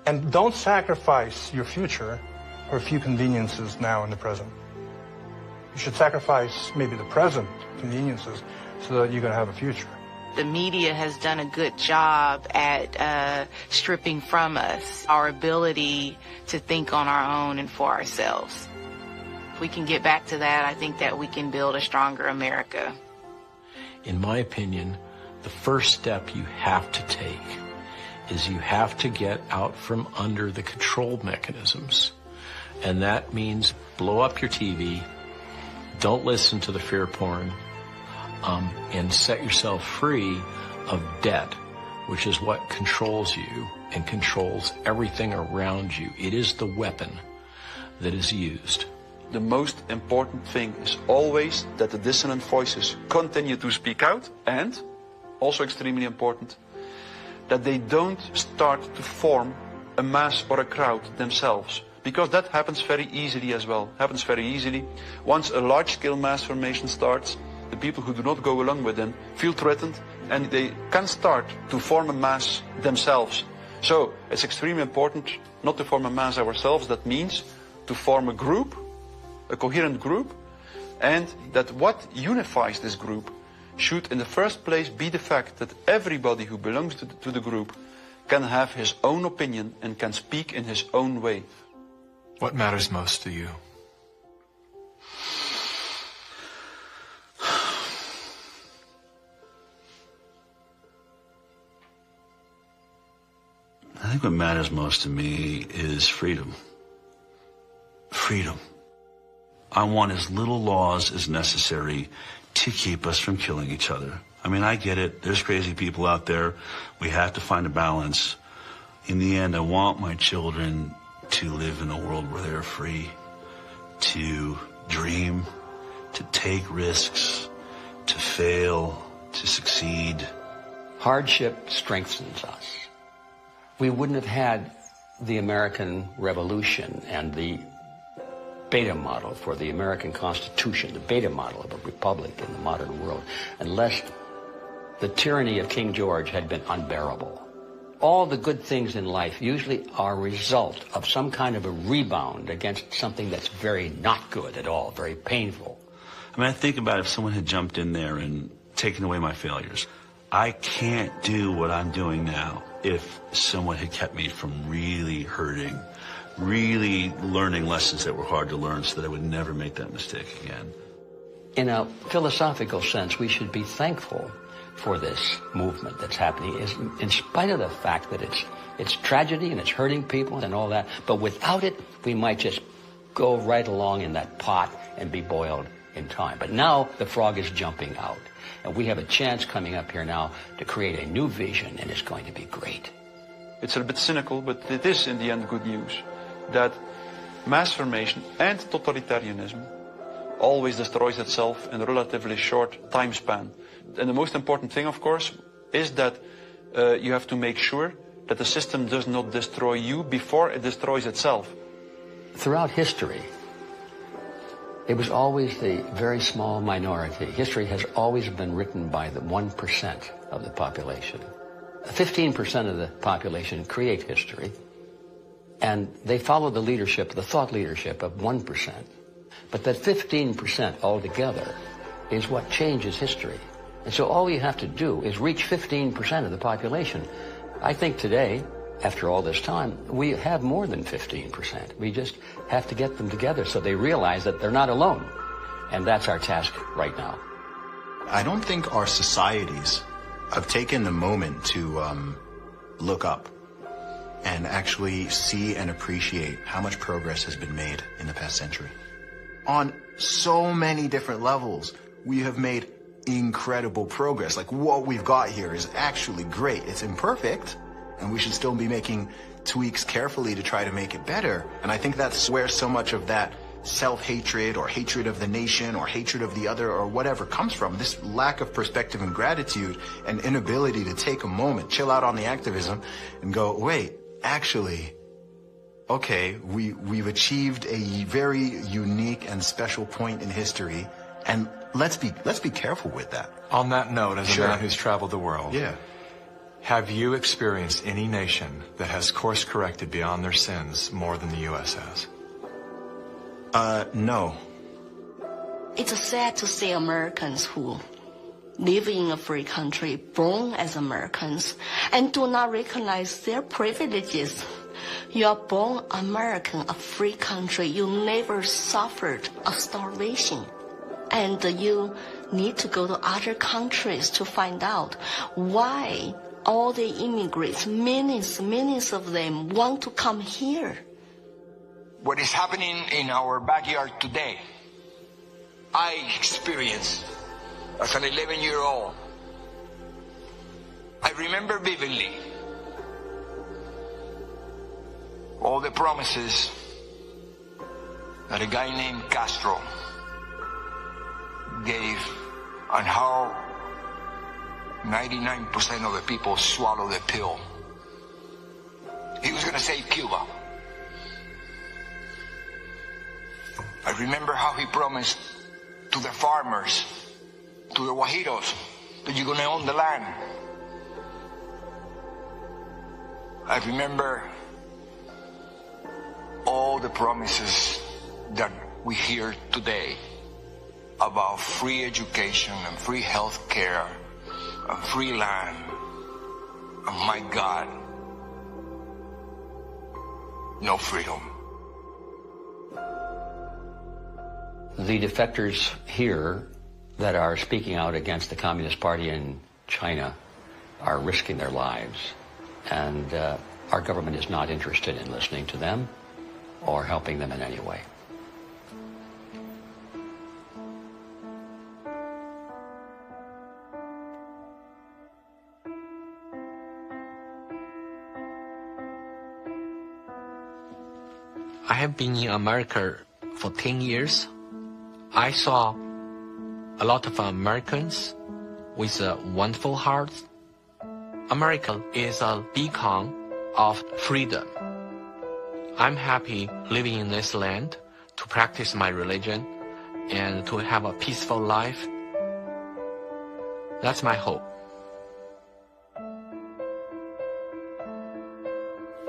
And don't sacrifice your future for a few conveniences now in the present. You should sacrifice maybe the present conveniences so that you're going to have a future. The media has done a good job at stripping from us our ability to think on our own and for ourselves. If we can get back to that, I think that we can build a stronger America. In my opinion, the first step you have to take is you have to get out from under the control mechanisms. And that means blow up your TV, don't listen to the fear porn, and set yourself free of debt, which is what controls you and controls everything around you. It is the weapon that is used. The most important thing is always that the dissonant voices continue to speak out, and, also extremely important, that they don't start to form a mass or a crowd themselves. Because that happens very easily as well. Happens very easily. Once a large-scale mass formation starts, the people who do not go along with them feel threatened, and they can start to form a mass themselves. So it's extremely important not to form a mass ourselves. That means to form a group, a coherent group, and that what unifies this group should in the first place be the fact that everybody who belongs to the group can have his own opinion and can speak in his own way. What matters most to you? I think what matters most to me is freedom. Freedom. I want as little laws as necessary to keep us from killing each other. I mean, I get it. There's crazy people out there. We have to find a balance. In the end, I want my children to live in a world where they're free to dream, to take risks, to fail, to succeed. Hardship strengthens us. We wouldn't have had the American Revolution and the beta model for the American Constitution, the beta model of a republic in the modern world, unless the tyranny of King George had been unbearable. All the good things in life usually are a result of some kind of a rebound against something that's very not good at all, very painful. I mean, I think about if someone had jumped in there and taken away my failures. I can't do what I'm doing now if someone had kept me from really hurting, really learning lessons that were hard to learn so that I would never make that mistake again. In a philosophical sense, we should be thankful for this movement that's happening, in spite of the fact that it's tragedy and it's hurting people and all that. But without it, we might just go right along in that pot and be boiled in time. But now the frog is jumping out. And we have a chance coming up here now to create a new vision, and it's going to be great. It's a bit cynical, but it is in the end good news that mass formation and totalitarianism always destroys itself in a relatively short time span. And the most important thing, of course, is that you have to make sure that the system does not destroy you before it destroys itself. Throughout history, it was always the very small minority. History has always been written by the 1% of the population. 15% of the population create history, and they follow the leadership, the thought leadership of 1%. But that 15% altogether is what changes history. And so all you have to do is reach 15% of the population. I think today, after all this time, we have more than 15%. We just have to get them together so they realize that they're not alone. And that's our task right now. I don't think our societies have taken the moment to look up and actually see and appreciate how much progress has been made in the past century. On so many different levels, we have made incredible progress. Like, what we've got here is actually great. It's imperfect, and we should still be making tweaks carefully to try to make it better. And I think that's where so much of that self-hatred or hatred of the nation or hatred of the other or whatever comes from. This lack of perspective and gratitude and inability to take a moment, chill out on the activism and go, wait, actually, okay, we've achieved a very unique and special point in history, and let's be careful with that. On that note, as a man who's traveled the world, yeah. Have you experienced any nation that has course-corrected beyond their sins more than the U.S. has? No. It's sad to see Americans who live in a free country, born as Americans, and do not recognize their privileges. You are born American, a free country. You never suffered of starvation. And you need to go to other countries to find out why all the immigrants, millions of them, want to come here. What is happening in our backyard today, I experienced as an 11-year-old. I remember vividly all the promises that a guy named Castro gave on how 99% of the people swallow the pill. He was going to save Cuba. I remember how he promised to the farmers, to the Guajiros, that you're going to own the land. I remember all the promises that we hear today about free education and free health care and free land. And my God, no freedom. The defectors here that are speaking out against the Communist Party in China are risking their lives, and our government is not interested in listening to them or helping them in any way. I have been in America for 10 years. I saw a lot of Americans with wonderful hearts. America is a beacon of freedom. I'm happy living in this land to practice my religion and to have a peaceful life. That's my hope.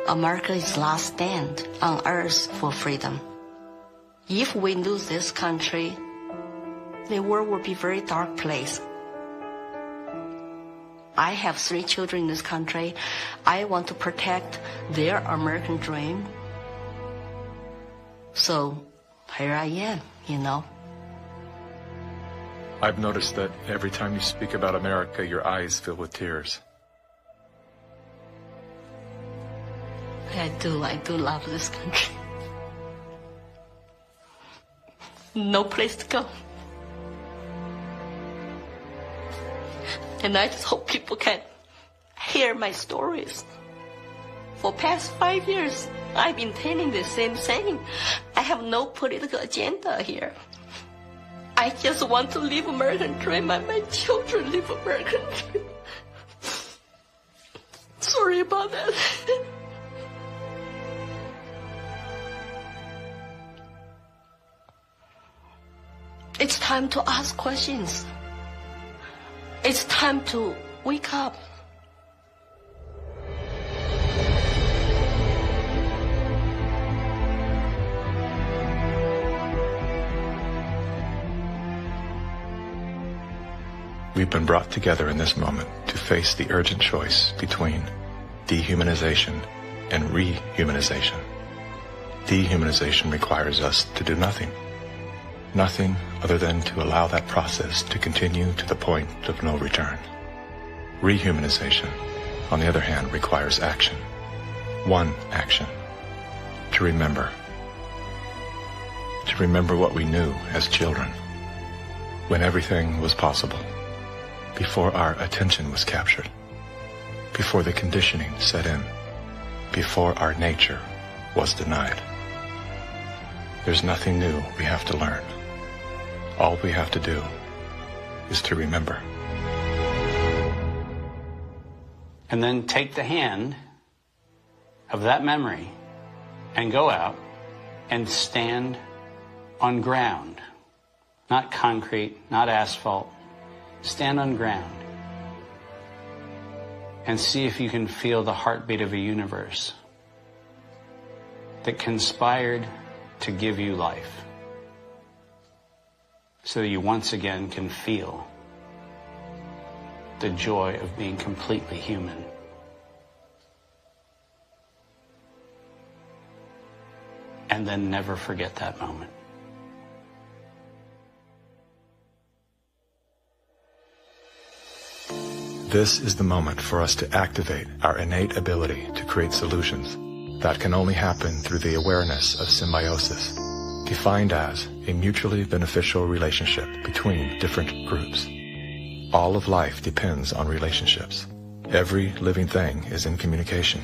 America is last stand on earth for freedom. If we lose this country, the world will be a very dark place. I have 3 children in this country. I want to protect their American dream. So here I am, you know. I've noticed that every time you speak about America, your eyes fill with tears. I do love this country. No place to go. And I just hope people can hear my stories. For past 5 years, I've been telling the same thing. I have no political agenda here. I just want to live American dream and my children live American dream. Sorry about that. It's time to ask questions. It's time to wake up. We've been brought together in this moment to face the urgent choice between dehumanization and rehumanization. Dehumanization requires us to do nothing. Nothing other than to allow that process to continue to the point of no return. Rehumanization, on the other hand, requires action. One action. To remember. To remember what we knew as children, when everything was possible, before our attention was captured, before the conditioning set in, before our nature was denied. There's nothing new we have to learn. All we have to do is to remember. And then take the hand of that memory and go out and stand on ground. Not concrete, not asphalt. Stand on ground. And see if you can feel the heartbeat of a universe that conspired to give you life, so that you once again can feel the joy of being completely human. And then never forget that moment. This is the moment for us to activate our innate ability to create solutions. That can only happen through the awareness of symbiosis, defined as a mutually beneficial relationship between different groups. All of life depends on relationships. Every living thing is in communication.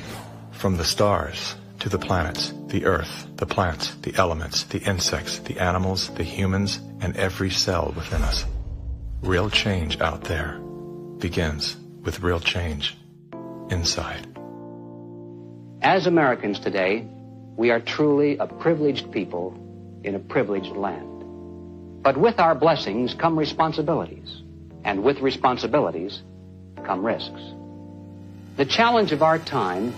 From the stars to the planets, the earth, the plants, the elements, the insects, the animals, the humans, and every cell within us. Real change out there begins with real change inside. As Americans today, we are truly a privileged people in a privileged land. But with our blessings come responsibilities, and with responsibilities come risks. The challenge of our time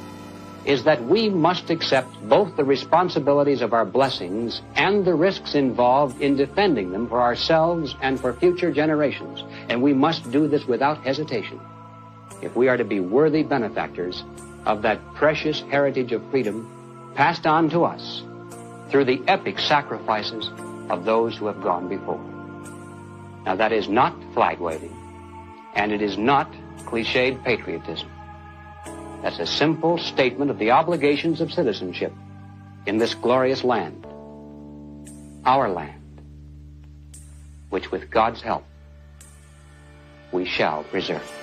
is that we must accept both the responsibilities of our blessings and the risks involved in defending them for ourselves and for future generations. And we must do this without hesitation if we are to be worthy benefactors of that precious heritage of freedom passed on to us through the epic sacrifices of those who have gone before. Now, that is not flag waving, and it is not cliched patriotism. That's a simple statement of the obligations of citizenship in this glorious land, our land, which with God's help we shall preserve.